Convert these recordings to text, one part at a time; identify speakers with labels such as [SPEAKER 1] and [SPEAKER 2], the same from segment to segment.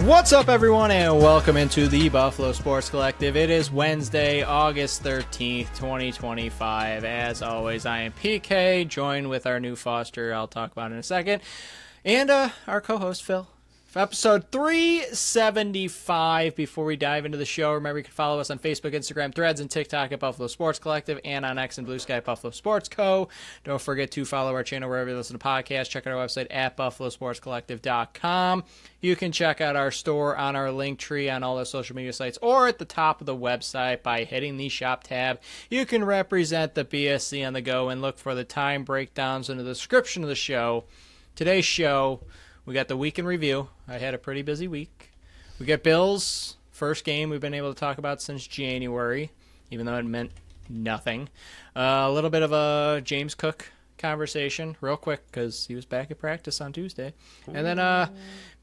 [SPEAKER 1] What's up, everyone, and welcome into the Buffalo Sports Collective. It is Wednesday, August 13th, 2025. As always, I am PK, joined with our new Foster, I'll talk about in a second, and our co-host, Phil. For episode 375, before we dive into the show, remember you can follow us on Facebook, Instagram, Threads, and TikTok at Buffalo Sports Collective, and on X and Blue Sky, Buffalo Sports Co. Don't forget to follow our channel wherever you listen to podcasts. Check out our website at buffalosportscollective.com. You can check out our store on our link tree on all the social media sites or at the top of the website by hitting the shop tab. You can represent the BSC on the go and look for the time breakdowns in the description of the show. Today's show, we got the week in review. I had a pretty busy week. We got Bills' first game we've been able to talk about since January, even though it meant nothing. A little bit of a James Cook conversation, real quick, because he was back at practice on Tuesday. And then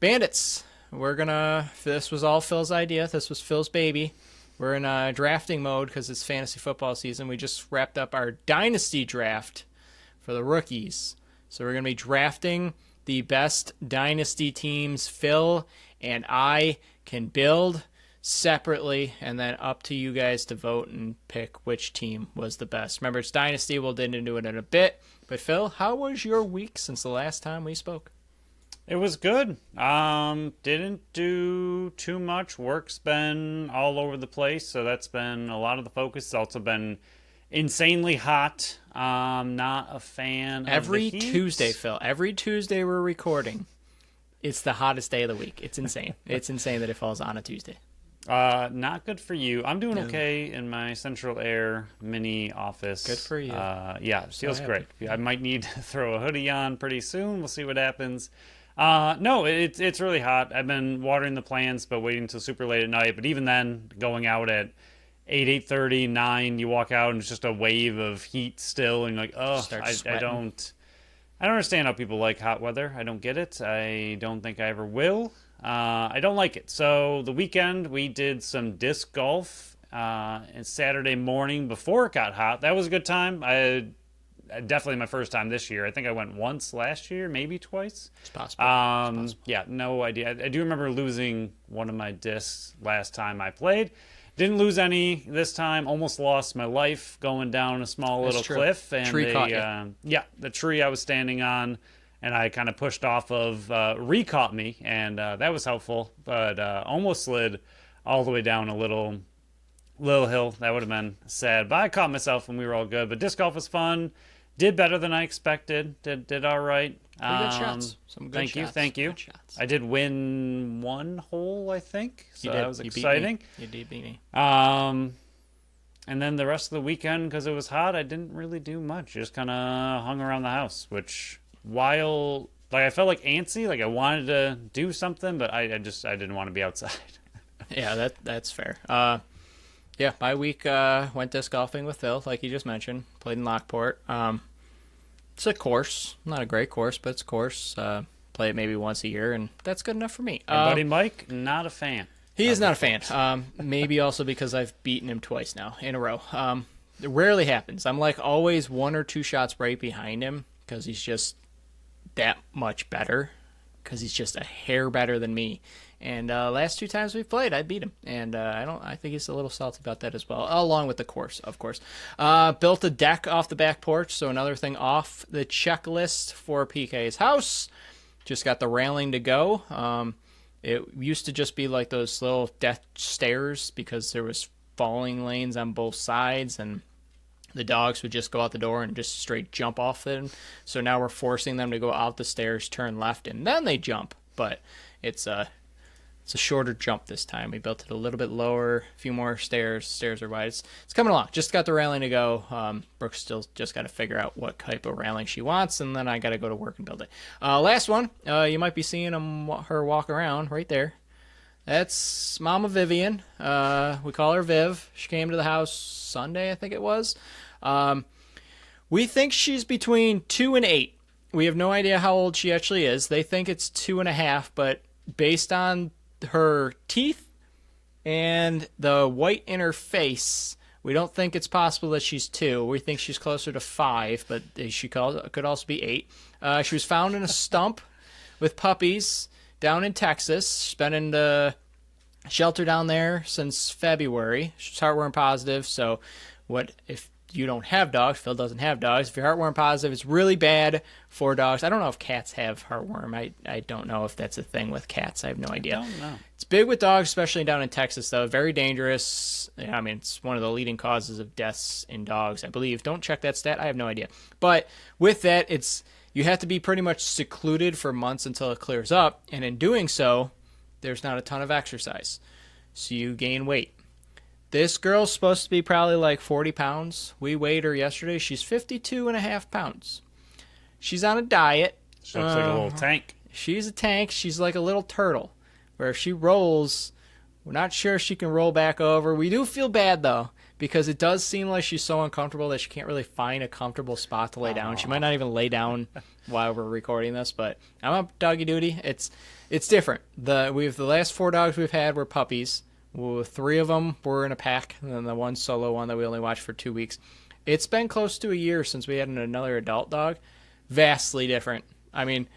[SPEAKER 1] Bandits. This was all Phil's idea. This was Phil's baby. We're in drafting mode because it's fantasy football season. We just wrapped up our Dynasty Draft for the rookies. So we're going to be drafting the best dynasty teams Phil and I can build separately, and then up to you guys to vote and pick which team was the best. Remember, it's Dynasty. We'll get into it in a bit. But Phil, how was your week since the last time we spoke?
[SPEAKER 2] It was good. Didn't do too much. Work's been all over the place, so that's been a lot of the focus. It's also been insanely hot. Not a fan of the heat.
[SPEAKER 1] Tuesday, Phil. Every Tuesday we're recording. It's the hottest day of the week. It's insane. It's insane that it falls on a Tuesday.
[SPEAKER 2] Not good for you. I'm doing okay in my Central Air mini office.
[SPEAKER 1] Good for you.
[SPEAKER 2] Yeah, it feels great. I might need to throw a hoodie on pretty soon. We'll see what happens. No, it's really hot. I've been watering the plants, but waiting until super late at night. But even then, going out at 8:30, 9, you walk out and it's just a wave of heat still, and you're like, oh, I don't understand how people like hot weather. I don't get it. I don't think I ever will. I don't like it. So the weekend we did some disc golf and Saturday morning before it got hot. That was a good time. Definitely my first time this year. I think I went once last year, maybe twice.
[SPEAKER 1] It's possible.
[SPEAKER 2] Yeah, no idea. I do remember losing one of my discs last time I played. Didn't lose any this time. Almost lost my life going down a small little cliff. And the tree I was standing on and I kind of pushed off of re-caught me, and that was helpful. But almost slid all the way down a little hill. That would have been sad. But I caught myself and we were all good. But disc golf was fun. Did better than I expected. Did all right.
[SPEAKER 1] Pretty good shots. Some good shots.
[SPEAKER 2] Thank you. I did win one hole, I think. So that was exciting.
[SPEAKER 1] You did beat me.
[SPEAKER 2] And then the rest of the weekend, because it was hot, I didn't really do much. Just kind of hung around the house, which I felt like antsy, like I wanted to do something, but I didn't want to be outside.
[SPEAKER 1] Yeah, that's fair. Yeah, my week went disc golfing with Phil, like you just mentioned. Played in Lockport. It's a course. Not a great course, but it's a course. Play it maybe once a year, and that's good enough for me.
[SPEAKER 2] My buddy Mike, not a fan.
[SPEAKER 1] He is not a fan. Maybe also because I've beaten him twice now in a row. It rarely happens. I'm like always one or two shots right behind him because he's just that much better, because he's just a hair better than me. And last two times we've played, I beat him, and I think he's a little salty about that as well, along with the course, of course. Built a deck off the back porch, so another thing off the checklist for PK's house. Just got the railing to go. It used to just be like those little death stairs because there was falling lanes on both sides, and the dogs would just go out the door and just straight jump off them. So now we're forcing them to go out the stairs, turn left, and then they jump. But it's a shorter jump this time. We built it a little bit lower, a few more stairs. Stairs are wide. It's coming along. Just got the railing to go. Brooke's still just got to figure out what type of railing she wants, and then I got to go to work and build it. Last one, you might be seeing her walk around right there. That's Mama Vivian. We call her Viv. She came to the house Sunday, I think it was. We think she's between 2 and 8. We have no idea how old she actually is. They think it's 2.5, but based on her teeth and the white in her face, we don't think it's possible that she's 2. We think she's closer to 5, but she could also be 8. She was found in a stump with puppies down in Texas, spending the shelter down there since February. She's heartworm positive, so what if you don't have dogs? Phil doesn't have dogs. If you're heartworm positive, it's really bad for dogs. I don't know if cats have heartworm. I don't know if that's a thing with cats. I have no idea.
[SPEAKER 2] I don't know.
[SPEAKER 1] It's big with dogs, especially down in Texas, though. Very dangerous. I mean, it's one of the leading causes of deaths in dogs, I believe. Don't check that stat. I have no idea. But with that, you have to be pretty much secluded for months until it clears up. And in doing so, there's not a ton of exercise. So you gain weight. This girl's supposed to be probably like 40 pounds. We weighed her yesterday. She's 52.5 pounds. She's on a diet.
[SPEAKER 2] She looks like a little tank.
[SPEAKER 1] She's a tank. She's like a little turtle. Where if she rolls, we're not sure she can roll back over. We do feel bad, though, because it does seem like she's so uncomfortable that she can't really find a comfortable spot to lay down. She might not even lay down while we're recording this, but I'm up doggy duty. It's different. The last 4 dogs we've had were puppies. 3 of them were in a pack, and then the one solo one that we only watched for 2 weeks. It's been close to a year since we had another adult dog. Vastly different. I mean,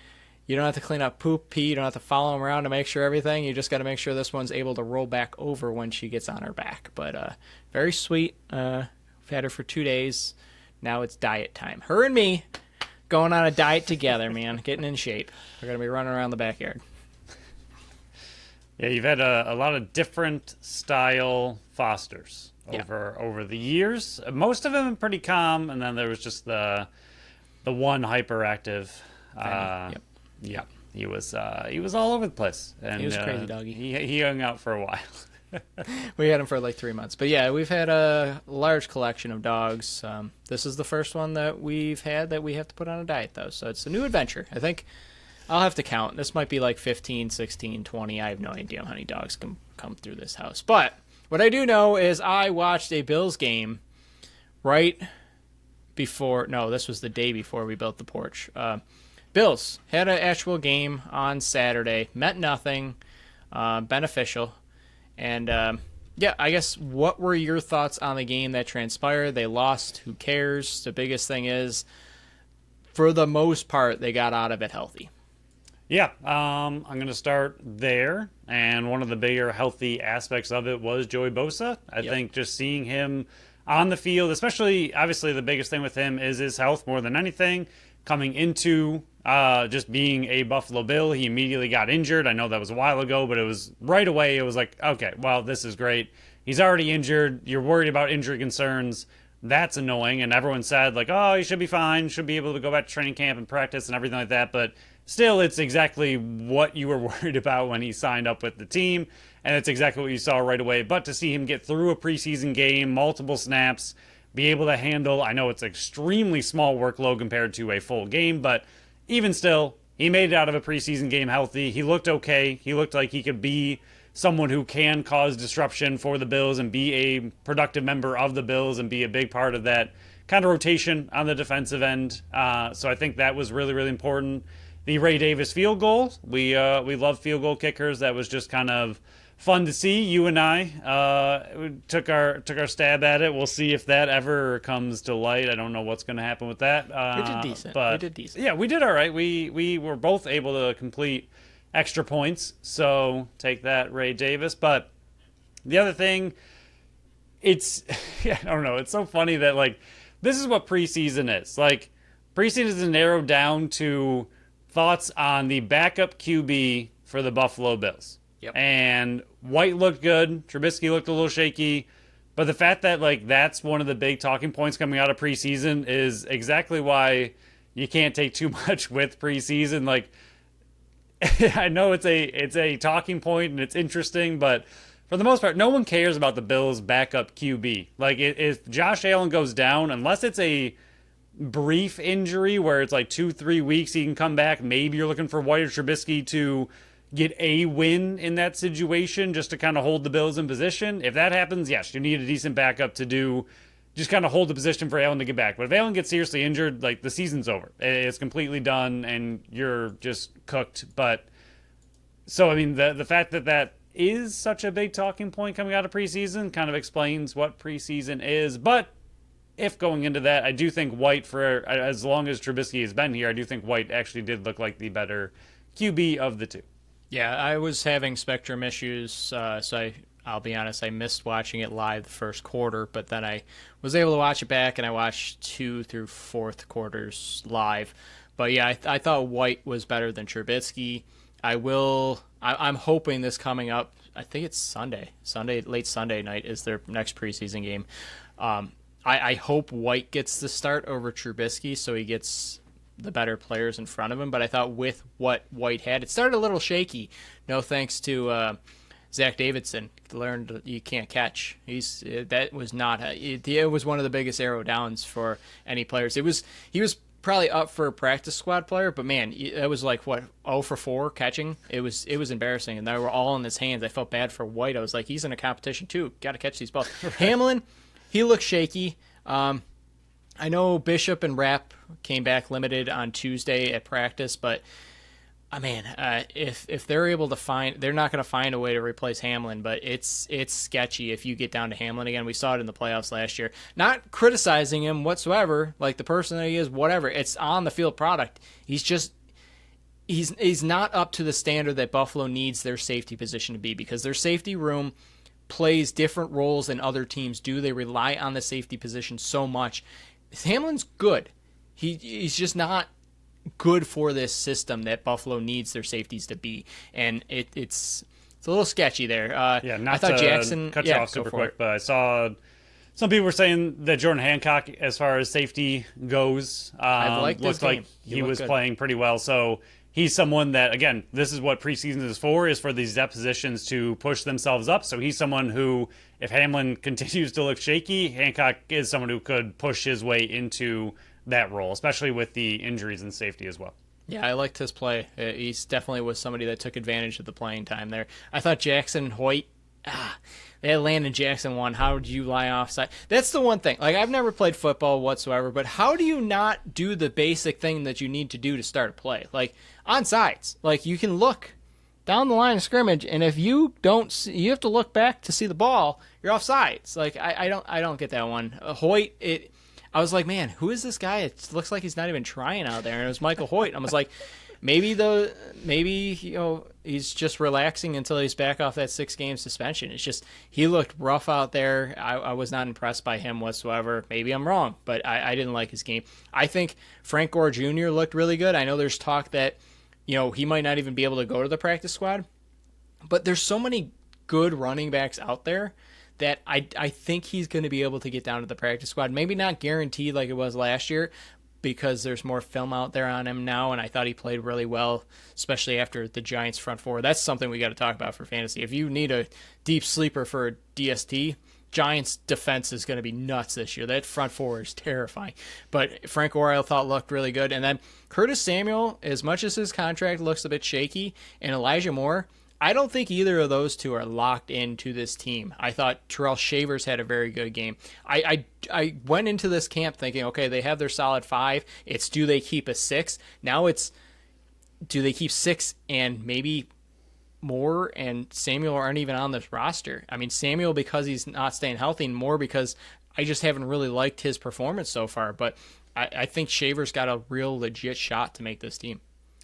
[SPEAKER 1] you don't have to clean up poop, pee. You don't have to follow them around to make sure everything. You just got to make sure this one's able to roll back over when she gets on her back. But very sweet. We've had her for 2 days. Now it's diet time. Her and me going on a diet together, man. Getting in shape. We're going to be running around the backyard.
[SPEAKER 2] Yeah, you've had a lot of different style Fosters over the years. Most of them are pretty calm, and then there was just the one hyperactive. Yep. He was all over the place. And,
[SPEAKER 1] he was a crazy doggy.
[SPEAKER 2] He hung out for a while.
[SPEAKER 1] We had him for like 3 months. But yeah, we've had a large collection of dogs. This is the first one that we've had that we have to put on a diet, though. So it's a new adventure. I think I'll have to count. This might be like 15, 16, 20. I have no idea how many dogs can come through this house. But what I do know is I watched a Bills game right before. No, this was the day before we built the porch. Bills had an actual game on Saturday. Meant nothing. Beneficial. And, I guess what were your thoughts on the game that transpired? They lost. Who cares? The biggest thing is, for the most part, they got out of it healthy.
[SPEAKER 2] Yeah, I'm going to start there. And one of the bigger healthy aspects of it was Joey Bosa. I think just seeing him on the field, especially, obviously, the biggest thing with him is his health more than anything. Coming into just being a Buffalo Bill, he immediately got injured. I know that was a while ago, but it was right away. It was like, okay, well, this is great. He's already injured. You're worried about injury concerns. That's annoying. And everyone said, like, oh, he should be fine. Should be able to go back to training camp and practice and everything like that. But still, it's exactly what you were worried about when he signed up with the team. And it's exactly what you saw right away. But to see him get through a preseason game, multiple snaps, be able to handle, I know it's extremely small workload compared to a full game, but even still, he made it out of a preseason game healthy. He looked okay. He looked like he could be someone who can cause disruption for the Bills and be a productive member of the Bills and be a big part of that kind of rotation on the defensive end. So I think that was really, really important. The Ray Davis field goal, we love field goal kickers. That was just kind of fun to see. You and I took our stab at it. We'll see if that ever comes to light. I don't know what's going to happen with that.
[SPEAKER 1] We did decent.
[SPEAKER 2] But yeah, we did all right. We were both able to complete extra points. So take that, Ray Davis. But the other thing, I don't know. It's so funny that like this is what preseason is. Like preseason is narrowed down to thoughts on the backup QB for the Buffalo Bills.
[SPEAKER 1] Yep.
[SPEAKER 2] And White looked good. Trubisky looked a little shaky. But the fact that like that's one of the big talking points coming out of preseason is exactly why you can't take too much with preseason. Like I know it's a talking point and it's interesting, but for the most part, no one cares about the Bills' backup QB. Like if Josh Allen goes down, unless it's a brief injury where it's like 2-3 weeks, he can come back. Maybe you're looking for White or Trubisky to get a win in that situation just to kind of hold the Bills in position. If that happens, yes, you need a decent backup to do just kind of hold the position for Allen to get back. But if Allen gets seriously injured, like the season's over. It's completely done and you're just cooked. But so, I mean, the fact that is such a big talking point coming out of preseason kind of explains what preseason is. But if going into that, I do think White, for as long as Trubisky has been here, I do think White actually did look like the better QB of the two.
[SPEAKER 1] Yeah, I was having Spectrum issues, I'll be honest, I missed watching it live the first quarter, but then I was able to watch it back, and I watched 2 through 4 quarters live. But yeah, I thought White was better than Trubisky. I'm hoping this coming up. I think it's Sunday, late Sunday night is their next preseason game. I hope White gets the start over Trubisky, so he gets the better players in front of him. But I thought with what White had, it started a little shaky. No thanks to Zach Davidson. Learned you can't catch. That was not it was one of the biggest arrow downs for any players. He was probably up for a practice squad player, but man, it was like what 0 for 4 catching. It was embarrassing, and they were all in his hands. I felt bad for White. I was like, he's in a competition too. Got to catch these balls. Right. Hamlin, he looked shaky. I know Bishop and Rapp came back limited on Tuesday at practice, but if they're able to they're not going to find a way to replace Hamlin, but it's sketchy if you get down to Hamlin again. We saw it in the playoffs last year. Not criticizing him whatsoever, like the person that he is, whatever. It's on the field product. He's not up to the standard that Buffalo needs their safety position to be, because their safety room plays different roles than other teams do. They rely on the safety position so much. Hamlin's good. He's just not good for this system that Buffalo needs their safeties to be, and it's a little sketchy there.
[SPEAKER 2] I thought Jackson cut you off super quick, but I saw some people were saying that Jordan Hancock, as far as safety goes, looked like he was playing pretty well. So he's someone that, again, this is what preseason is for these depth positions to push themselves up. So he's someone who, if Hamlin continues to look shaky, Hancock is someone who could push his way into that role, especially with the injuries and safety as well.
[SPEAKER 1] Yeah, I liked his play. He's definitely was somebody that took advantage of the playing time there. I thought Jackson Hoyt, they had Landon Jackson one. How did you lie offside? That's the one thing. Like, I've never played football whatsoever, but how do you not do the basic thing that you need to do to start a play? Like, onside. Like, you can look down the line of scrimmage, and if you don't see, you have to look back to see the ball, you're offsides. Like, I don't get that one. Hoyt, I was like, man, who is this guy? It looks like he's not even trying out there. And it was Michael Hoyt. I was like, maybe he's just relaxing until he's back off that 6-game suspension. It's just, he looked rough out there. I was not impressed by him whatsoever. Maybe I'm wrong, but I didn't like his game. I think Frank Gore Jr. looked really good. I know there's talk that, he might not even be able to go to the practice squad, but there's so many good running backs out there that I think he's going to be able to get down to the practice squad. Maybe not guaranteed like it was last year, because there's more film out there on him now, and I thought he played really well, especially after the Giants front four. That's something we got to talk about for fantasy. If you need a deep sleeper for a DST, Giants defense is going to be nuts this year. That front four is terrifying. But Frank Gore, I thought, looked really good. And then Curtis Samuel, as much as his contract looks a bit shaky, and Elijah Moore, I don't think either of those two are locked into this team. I thought Terrell Shavers had a very good game. I went into this camp thinking, okay, they have their solid 5. It's, do they keep a 6? Now it's, do they keep 6 and maybe Moore and Samuel aren't even on this roster? I mean, Samuel because he's not staying healthy, and Moore because I just haven't really liked his performance so far. But I think Shavers got a real legit shot to make this team.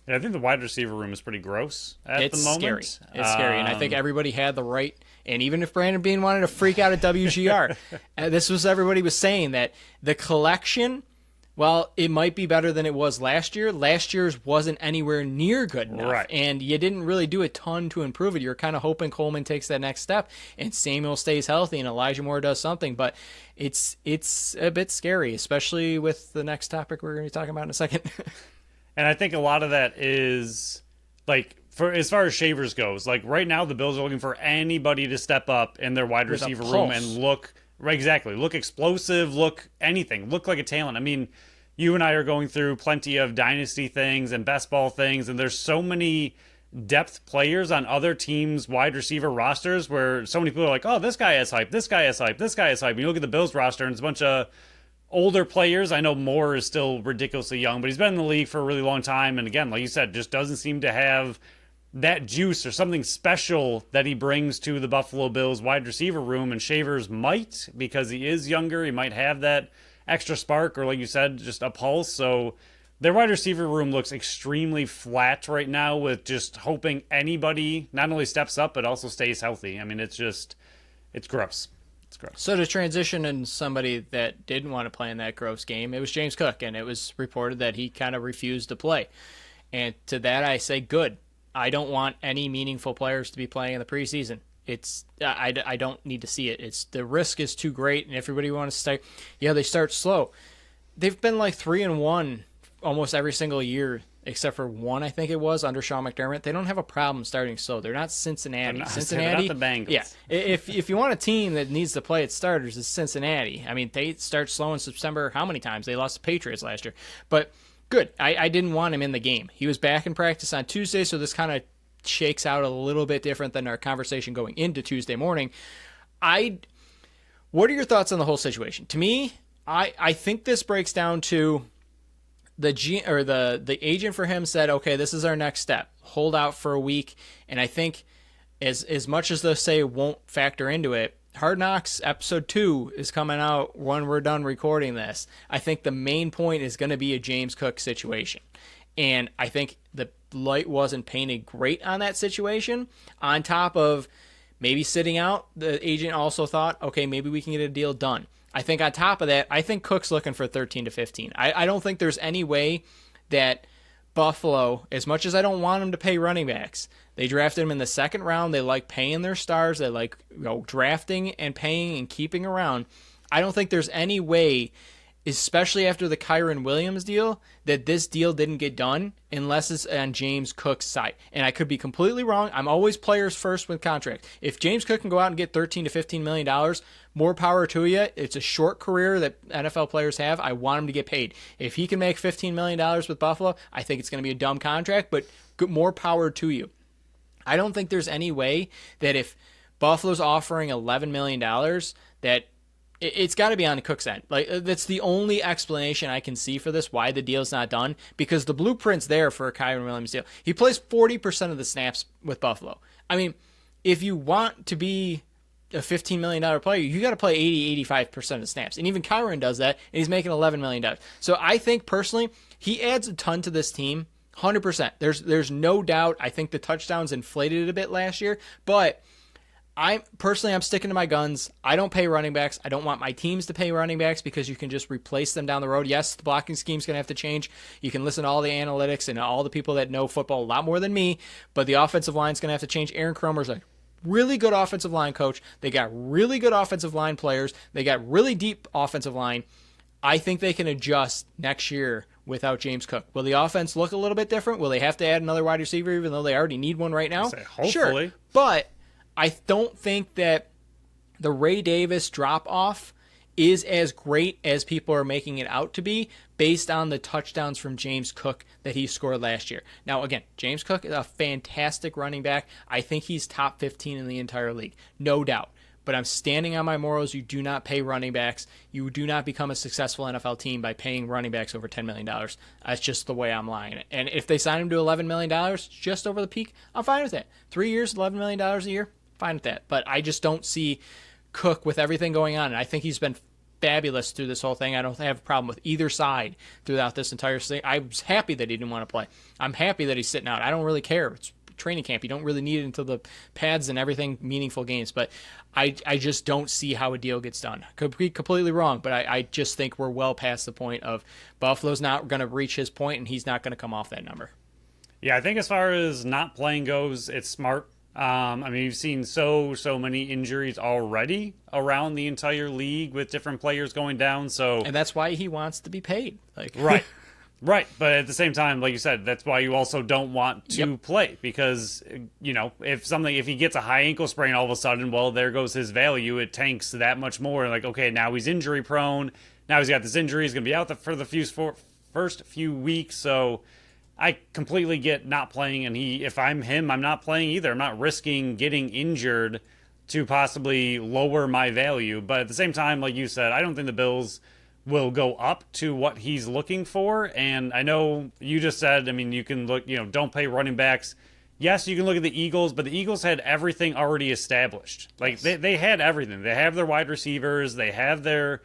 [SPEAKER 2] Yeah, I think the wide receiver room is pretty gross at the moment.
[SPEAKER 1] Scary. It's scary, and I think everybody had the right. And even if Brandon Beane wanted to freak out at WGR, this was everybody was saying that the collection, well, it might be better than it was last year. Last year's wasn't anywhere near good enough,
[SPEAKER 2] right,
[SPEAKER 1] and you didn't really do a ton to improve it. You're kind of hoping Coleman takes that next step, and Samuel stays healthy, and Elijah Moore does something. But it's a bit scary, especially with the next topic we're going to be talking about in a second.
[SPEAKER 2] And I think a lot of that is, like, for as far as Shavers goes, like, right now the Bills are looking for anybody to step up in their wide receiver room and look, right, exactly, look explosive, look anything, look like a talent. I mean, you and I are going through plenty of dynasty things and best ball things, and there's so many depth players on other teams' wide receiver rosters where so many people are like, oh, this guy has hype, this guy has hype, this guy has hype. And you look at the Bills roster, and it's a bunch of older players. I know Moore is still ridiculously young, but he's been in the league for a really long time. And again, like you said, just doesn't seem to have that juice or something special that he brings to the Buffalo Bills wide receiver room. And Shavers might, because he is younger, he might have that extra spark, or like you said, just a pulse. So their wide receiver room looks extremely flat right now, with just hoping anybody not only steps up but also stays healthy. I mean, it's gross. It's gross.
[SPEAKER 1] So to transition in somebody that didn't want to play in that gross game, it was James Cook, and it was reported that he kind of refused to play. And to that I say, good. I don't want any meaningful players to be playing in the preseason. I don't need to see it. The risk is too great, and everybody wants to start. Yeah, they start slow. They've been like 3-1 almost every single year, except for one, I think it was, under Sean McDermott. They don't have a problem starting slow. They're not Cincinnati.
[SPEAKER 2] Cincinnati, they're not the Bengals.
[SPEAKER 1] Yeah. If you want a team that needs to play its starters, it's Cincinnati. I mean, they start slow in September. How many times? They lost to Patriots last year. But good. I didn't want him in the game. He was back in practice on Tuesday, so this kind of shakes out a little bit different than our conversation going into Tuesday morning. What are your thoughts on the whole situation? To me, I think this breaks down to the agent for him said, okay, this is our next step. Hold out for a week. And I think as much as they say won't factor into it, Hard Knocks episode 2 is coming out when we're done recording this. I think the main point is going to be a James Cook situation. And I think the light wasn't painted great on that situation. On top of maybe sitting out, the agent also thought, okay, maybe we can get a deal done. I think on top of that, I think Cook's looking for 13 to 15. I don't think there's any way that Buffalo, as much as I don't want them to pay running backs, they drafted him in the second round. They like paying their stars. They like drafting and paying and keeping around. I don't think there's any way, especially after the Kyren Williams deal, that this deal didn't get done unless it's on James Cook's side. And I could be completely wrong. I'm always players first with contracts. If James Cook can go out and get $13 to $15 million, more power to you. It's a short career that NFL players have. I want him to get paid. If he can make $15 million with Buffalo, I think it's going to be a dumb contract, but more power to you. I don't think there's any way that if Buffalo's offering $11 million, that it's got to be on Cook's end. Like, that's the only explanation I can see for this, why the deal's not done, because the blueprint's there for a Kyren Williams deal. He plays 40% of the snaps with Buffalo. I mean, if you want to be a $15 million player, you got to play 80-85% of the snaps. And even Kyren does that, and he's making $11 million. So I think, personally, he adds a ton to this team, 100%. There's no doubt. I think the touchdowns inflated it a bit last year, but I'm sticking to my guns. I don't pay running backs. I don't want my teams to pay running backs because you can just replace them down the road. Yes, the blocking scheme's going to have to change. You can listen to all the analytics and all the people that know football a lot more than me, but the offensive line's going to have to change. Aaron Kromer's a really good offensive line coach. They got really good offensive line players. They got really deep offensive line. I think they can adjust next year without James Cook. Will the offense look a little bit different? Will they have to add another wide receiver even though they already need one right now?
[SPEAKER 2] Hopefully.
[SPEAKER 1] Sure, but I don't think that the Ray Davis drop-off is as great as people are making it out to be based on the touchdowns from James Cook that he scored last year. Now, again, James Cook is a fantastic running back. I think he's top 15 in the entire league, no doubt. But I'm standing on my morals. You do not pay running backs. You do not become a successful NFL team by paying running backs over $10 million. That's just the way I'm lying it. And if they sign him to $11 million, just over the peak, I'm fine with that. 3 years, $11 million a year, fine with that. But I just don't see Cook with everything going on. And I think he's been fabulous through this whole thing. I don't have a problem with either side throughout this entire thing. I was happy that he didn't want to play. I'm happy that he's sitting out. I don't really care. It's training camp. You don't really need it until the pads and everything, meaningful games. But I just don't see how a deal gets done. Could be completely wrong, but I just think we're well past the point of Buffalo's not going to reach his point, and he's not going to come off that number.
[SPEAKER 2] Yeah, I think as far as not playing goes, it's smart. I mean, you've seen so many injuries already around the entire league with different players going down. And
[SPEAKER 1] that's why he wants to be paid.
[SPEAKER 2] Right. Right, but at the same time, like you said, that's why you also don't want to play because, if he gets a high ankle sprain all of a sudden, well, there goes his value. It tanks that much more. Like, okay, now he's injury prone. Now he's got this injury. He's going to be out for the first few weeks. So I completely get not playing. And if I'm him, I'm not playing either. I'm not risking getting injured to possibly lower my value. But at the same time, like you said, I don't think the Bills will go up to what he's looking for. And I know you just said, I mean, you can look, don't pay running backs. Yes, you can look at the Eagles, but the Eagles had everything already established. Like, they had everything. They have their wide receivers. They have their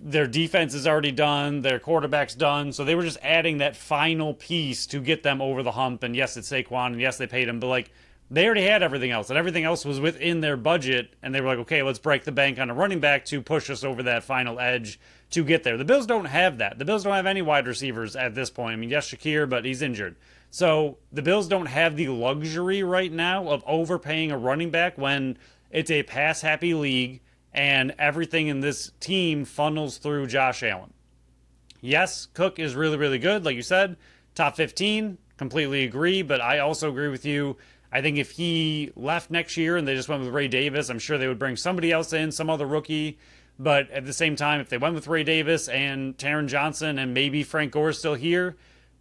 [SPEAKER 2] their defense is already done, their quarterback's done, so they were just adding that final piece to get them over the hump. And yes, it's Saquon, and yes, they paid him, but like they already had everything else, and everything else was within their budget, and they were like, okay, let's break the bank on a running back to push us over that final edge to get there. The Bills don't have that. The Bills don't have any wide receivers at this point. I mean, yes, Shakir, but he's injured. So the Bills don't have the luxury right now of overpaying a running back when it's a pass-happy league and everything in this team funnels through Josh Allen. Yes, Cook is really, really good, like you said. Top 15, completely agree, but I also agree with you. I think if he left next year and they just went with Ray Davis, I'm sure they would bring somebody else in, some other rookie. But at the same time, if they went with Ray Davis and Taron Johnson and maybe Frank Gore is still here,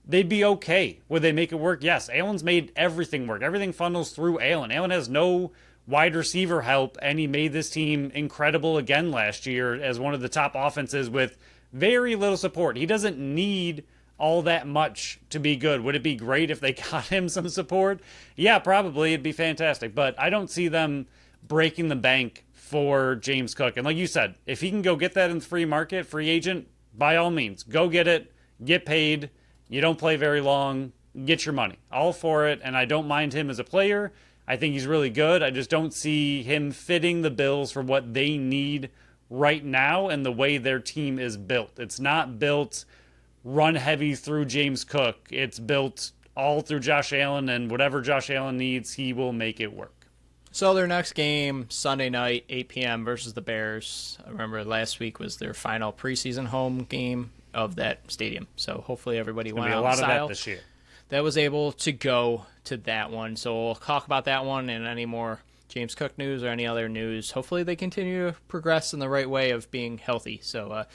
[SPEAKER 2] they'd be okay. Would they make it work? Yes. Allen's made everything work. Everything funnels through Allen. Allen has no wide receiver help, and he made this team incredible again last year as one of the top offenses with very little support. He doesn't need all that much to be good. Would it be great if they got him some support? Yeah, probably. It'd be fantastic. But I don't see them breaking the bank for James Cook. And like you said, if he can go get that in the free market, free agent, by all means, go get it, get paid. You don't play very long, get your money. All for it, and I don't mind him as a player. I think he's really good. I just don't see him fitting the Bills for what they need right now and the way their team is built. It's not built run heavy through James Cook. It's built all through Josh Allen, and whatever Josh Allen needs, he will make it work.
[SPEAKER 1] So their next game, Sunday night, 8 p.m. versus the Bears. I remember last week was their final preseason home game of that stadium. So hopefully everybody went out in style.
[SPEAKER 2] A lot of that this year.
[SPEAKER 1] That was able to go to that one. So we'll talk about that one and any more James Cook news or any other news. Hopefully they continue to progress in the right way of being healthy. So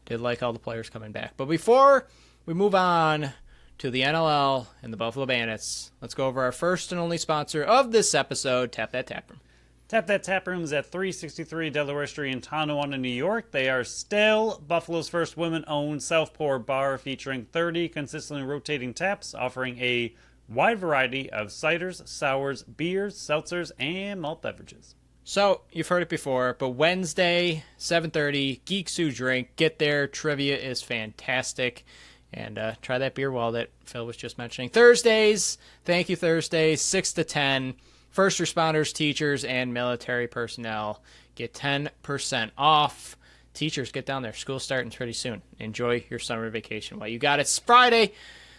[SPEAKER 1] did like all the players coming back. But before we move on to the NLL and the Buffalo Bandits, let's go over our first and only sponsor of this episode, Tap That Taproom.
[SPEAKER 2] Tap That Taproom is at 363 Delaware Street in Tonawanda, New York. They are still Buffalo's first women-owned self-pour bar featuring 30 consistently rotating taps, offering a wide variety of ciders, sours, beers, seltzers, and malt beverages.
[SPEAKER 1] So, you've heard it before, but Wednesday, 7:30, Geeks Who Drink. Get there. Trivia is fantastic. And try that beer wall that Phil was just mentioning. Thursdays, thank you Thursdays, 6 to 10. First responders, teachers, and military personnel get 10% off. Teachers, get down there. School's starting pretty soon. Enjoy your summer vacation while you got it. It's Friday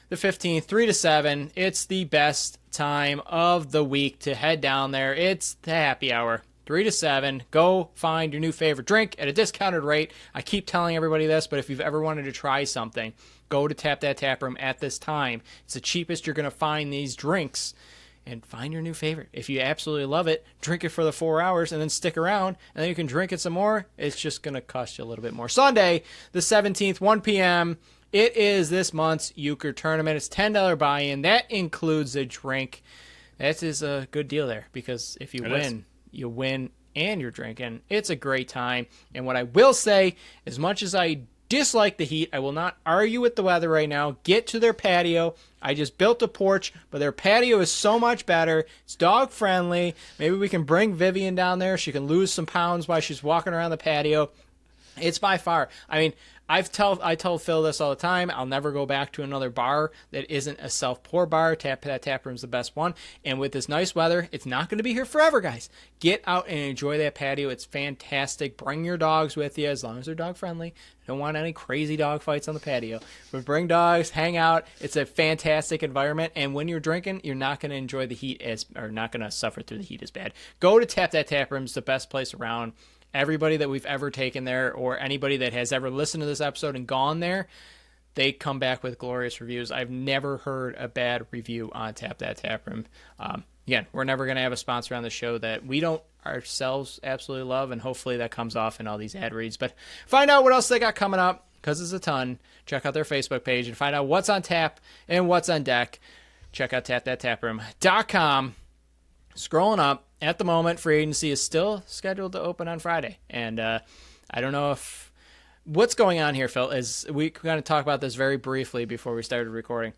[SPEAKER 1] the 15th, 3 to 7. It's the best time of the week to head down there. It's the happy hour. 3 to 7. Go find your new favorite drink at a discounted rate. I keep telling everybody this, but if you've ever wanted to try something, go to Tap That Taproom at this time. It's the cheapest you're going to find these drinks. And find your new favorite. If you absolutely love it, drink it for the 4 hours and then stick around, and then you can drink it some more. It's just going to cost you a little bit more. Sunday, the 17th, 1 p.m., it is this month's Euchre Tournament. It's $10 buy-in. That includes a drink. That is a good deal there, because if you win, you win and you're drinking. It's a great time. And what I will say, as much as I dislike the heat, I will not argue with the weather right now. Get to their patio. I just built a porch, but their patio is so much better. It's dog friendly. Maybe we can bring Vivian down there. She can lose some pounds while she's walking around the patio. It's by far. I mean, I tell Phil this all the time. I'll never go back to another bar that isn't a self-pour bar. Tap That Taproom's the best one. And with this nice weather, it's not going to be here forever, guys. Get out and enjoy that patio. It's fantastic. Bring your dogs with you as long as they're dog-friendly. Don't want any crazy dog fights on the patio. But bring dogs, hang out. It's a fantastic environment. And when you're drinking, you're not going to enjoy the heat or not going to suffer through the heat as bad. Go to Tap That Taproom. It's the best place around. Everybody that we've ever taken there, or anybody that has ever listened to this episode and gone there, they come back with glorious reviews. I've never heard a bad review on Tap That Taproom. Again, we're never going to have a sponsor on the show that we don't ourselves absolutely love, and hopefully that comes off in all these ad reads. But find out what else they got coming up, because it's a ton. Check out their Facebook page and find out what's on tap and what's on deck. Check out tapthattaproom.com. Scrolling up, at the moment, free agency is still scheduled to open on Friday. And I don't know if... What's going on here, Phil, is we kind of talk about this very briefly before we started recording.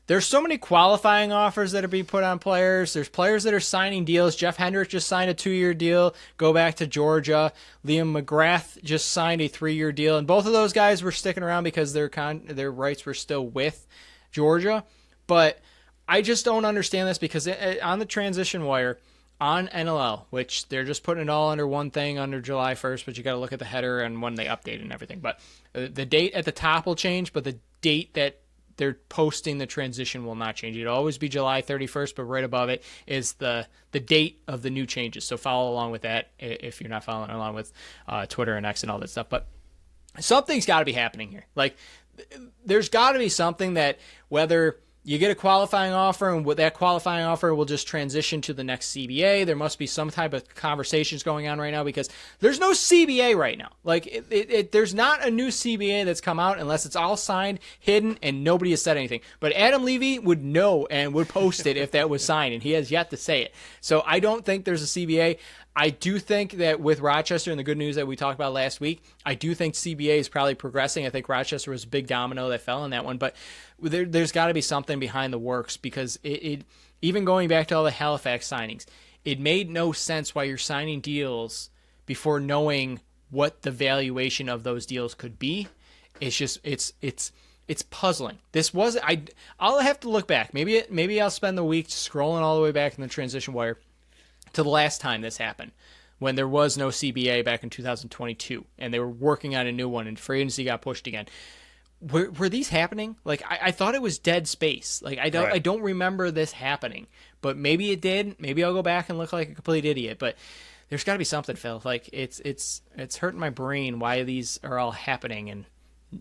[SPEAKER 1] there's so many qualifying offers that are being put on players. There's players that are signing deals. Jeff Hendrick just signed a 2-year deal. Go back to Georgia. Liam McGrath just signed a 3-year deal. And both of those guys were sticking around because their rights were still with Georgia. But I just don't understand this because on the transition wire, on NLL, which they're just putting it all under one thing under July 1st, but you got to look at the header and when they update and everything. But the date at the top will change, but the date that they're posting the transition will not change. It'll always be July 31st, but right above it is the date of the new changes. So follow along with that if you're not following along with Twitter and X and all that stuff. But something's got to be happening here. Like, there's got to be something that whether you get a qualifying offer and that qualifying offer will just transition to the next CBA. There must be some type of conversations going on right now because there's no CBA right now. Like, there's not a new CBA that's come out unless it's all signed, hidden, and nobody has said anything. But Adam Levy would know and would post it if that was signed, and he has yet to say it. So I don't think there's a CBA. I do think that with Rochester and the good news that we talked about last week, I do think CBA is probably progressing. I think Rochester was a big domino that fell in that one, but there's got to be something behind the works because it even going back to all the Halifax signings, it made no sense why you're signing deals before knowing what the valuation of those deals could be. It's just it's puzzling. This was I'll have to look back. Maybe I'll spend the week scrolling all the way back in the transition wire to the last time this happened, when there was no CBA back in 2022, and they were working on a new one, and free agency got pushed again. Were these happening? Like, I thought it was dead space. Like, I don't remember this happening, but maybe it did. Maybe I'll go back and look like a complete idiot. But there's got to be something, Phil. Like, it's hurting my brain why these are all happening and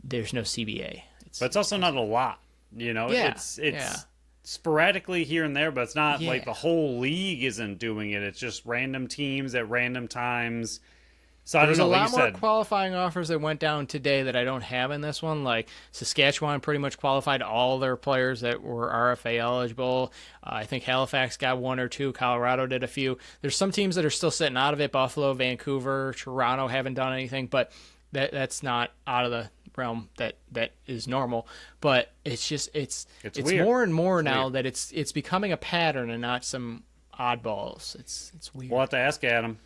[SPEAKER 1] there's no CBA.
[SPEAKER 2] But it's also not a lot, you know.
[SPEAKER 1] Yeah,
[SPEAKER 2] it's sporadically here and there, but it's not like the whole league isn't doing it. It's just random teams at random times. So
[SPEAKER 1] There's a lot more qualifying offers that went down today that I don't have in this one. Like Saskatchewan pretty much qualified all their players that were RFA eligible. I think Halifax got 1 or 2. Colorado did a few. There's some teams that are still sitting out of it. Buffalo, Vancouver, Toronto haven't done anything, but that's not out of the realm that is normal. But it's just it's more and more now that it's becoming a pattern and not some oddballs. It's weird.
[SPEAKER 2] We'll have to ask Adam.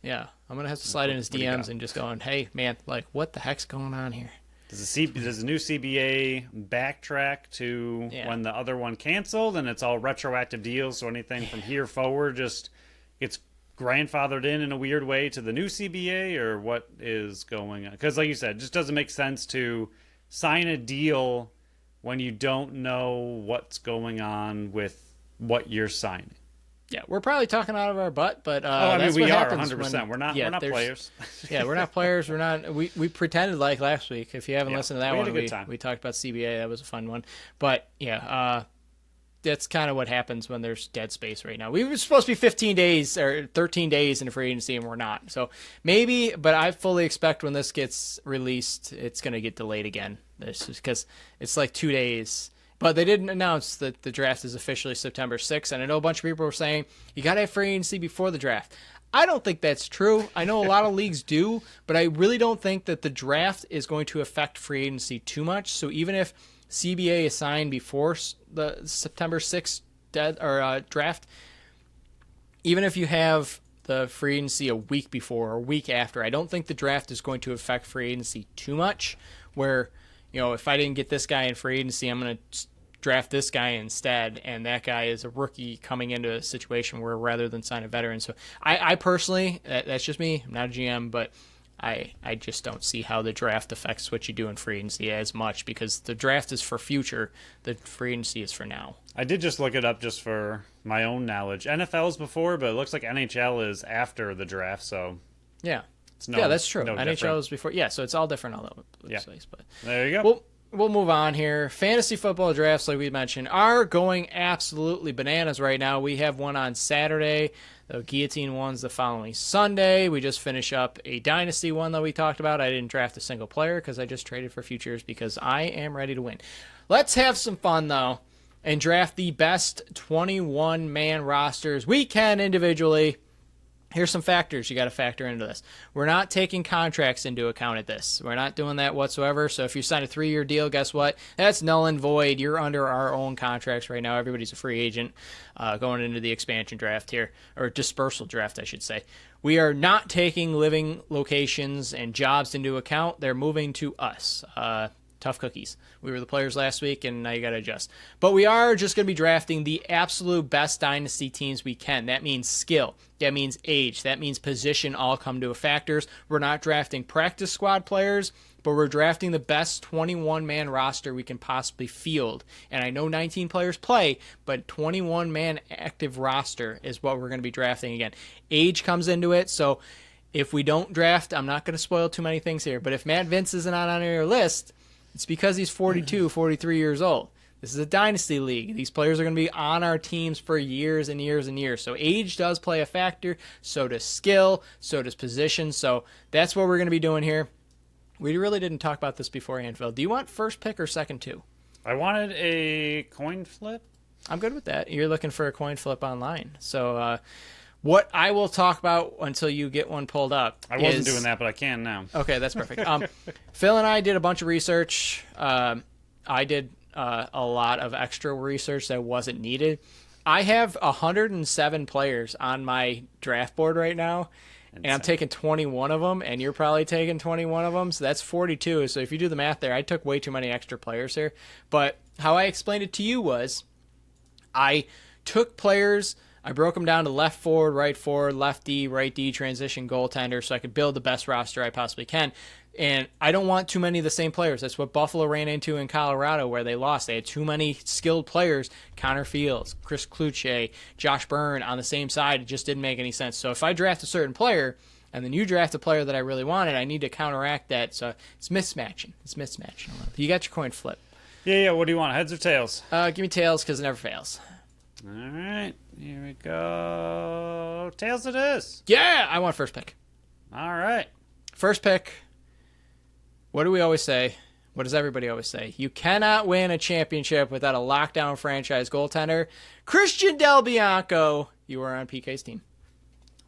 [SPEAKER 1] Yeah, I'm gonna have to slide in his DMs and just going, hey man, like what the heck's going on here?
[SPEAKER 2] Does the new CBA backtrack to when the other one canceled and it's all retroactive deals? So anything from here forward just gets grandfathered in a weird way to the new CBA, or what is going on? Because like you said, it just doesn't make sense to sign a deal when you don't know what's going on with what you're signing.
[SPEAKER 1] Yeah, we're probably talking out of our butt, but
[SPEAKER 2] we are 100%. We're not players.
[SPEAKER 1] Yeah, we're not players. We're not. We pretended like last week. If you haven't listened to that one, we talked about CBA. That was a fun one. But yeah, that's kind of what happens when there's dead space right now. We were supposed to be 15 days or 13 days in a free agency, and we're not. So maybe, but I fully expect when this gets released, it's going to get delayed again. This is because it's like 2 days. But they didn't announce that the draft is officially September 6th, and I know a bunch of people were saying, you got to have free agency before the draft. I don't think that's true. I know a lot of leagues do, but I really don't think that the draft is going to affect free agency too much. So even if CBA is signed before the September 6th draft, even if you have the free agency a week before or a week after, I don't think the draft is going to affect free agency too much, where if I didn't get this guy in free agency, I'm going to draft this guy instead, and that guy is a rookie coming into a situation where rather than sign a veteran. So I personally, that's just me, I'm not a GM, but I just don't see how the draft affects what you do in free agency as much, because the draft is for future, the free agency is for now.
[SPEAKER 2] I did just look it up just for my own knowledge. NFL is before, but it looks like NHL is after the draft, so...
[SPEAKER 1] Yeah. That's true. NHL is before. Yeah, so it's all different all over the place. But
[SPEAKER 2] there you go.
[SPEAKER 1] We'll move on here. Fantasy football drafts, like we mentioned, are going absolutely bananas right now. We have one on Saturday. The guillotine one's the following Sunday. We just finished up a dynasty one that we talked about. I didn't draft a single player because I just traded for futures because I am ready to win. Let's have some fun, though, and draft the best 21-man rosters we can individually. Here's some factors you got to factor into this. We're not taking contracts into account at this. We're not doing that whatsoever. So if you sign a 3-year deal, guess what? That's null and void. You're under our own contracts right now. Everybody's a free agent going into the expansion draft here, or dispersal draft, I should say. We are not taking living locations and jobs into account. They're moving to us. Tough cookies. We were the players last week, and now you got to adjust. But we are just going to be drafting the absolute best dynasty teams we can. That means skill. That means age. That means position all come to a factors. We're not drafting practice squad players, but we're drafting the best 21-man roster we can possibly field. And I know 19 players play, but 21-man active roster is what we're going to be drafting again. Age comes into it, so if we don't draft, I'm not going to spoil too many things here, but if Matt Vince isn't on your list, it's because he's 42, 43 years old. This is a dynasty league. These players are going to be on our teams for years and years and years. So age does play a factor. So does skill. So does position. So that's what we're going to be doing here. We really didn't talk about this beforehand, Phil. Do you want first pick or second two?
[SPEAKER 2] I wanted a coin flip.
[SPEAKER 1] I'm good with that. You're looking for a coin flip online. So what I will talk about until you get one pulled up.
[SPEAKER 2] I wasn't doing that, but I can now.
[SPEAKER 1] Okay, that's perfect. Phil and I did a bunch of research. I did a lot of extra research that wasn't needed. I have 107 players on my draft board right now, and I'm taking 21 of them, and you're probably taking 21 of them, so that's 42. So if you do the math there, I took way too many extra players here. But how I explained it to you was I took players, I broke them down to left forward, left D, right D, transition, goaltender, so I could build the best roster I possibly can. And I don't want too many of the same players. That's what Buffalo ran into in Colorado where they lost. They had too many skilled players, Connor Fields, Chris Kluche, Josh Byrne on the same side. It just didn't make any sense. So if I draft a certain player and then you draft a player that I really wanted, I need to counteract that. So it's mismatching. You got your coin flip.
[SPEAKER 2] Yeah. What do you want, heads or tails?
[SPEAKER 1] Give me tails because it never fails.
[SPEAKER 2] All right. Here we go. Tails it is.
[SPEAKER 1] Yeah, I want first pick.
[SPEAKER 2] All right.
[SPEAKER 1] First pick. What do we always say? What does everybody always say? You cannot win a championship without a lockdown franchise goaltender. Christian Del Bianco, you were on PK's team.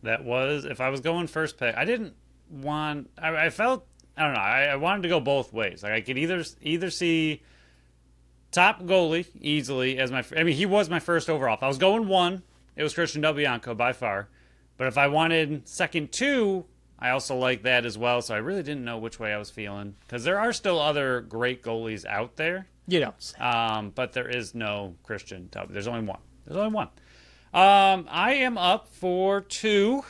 [SPEAKER 2] That was, if I was going first pick, I didn't want, I felt, I don't know, I wanted to go both ways. Like I could either see top goalie easily as he was my first overall. If I was going one, it was Christian Del Bianco by far. But if I wanted second two, I also like that as well, so I really didn't know which way I was feeling. Because there are still other great goalies out there.
[SPEAKER 1] You don't say.
[SPEAKER 2] But there is no Christian. There's only one. I am up for two.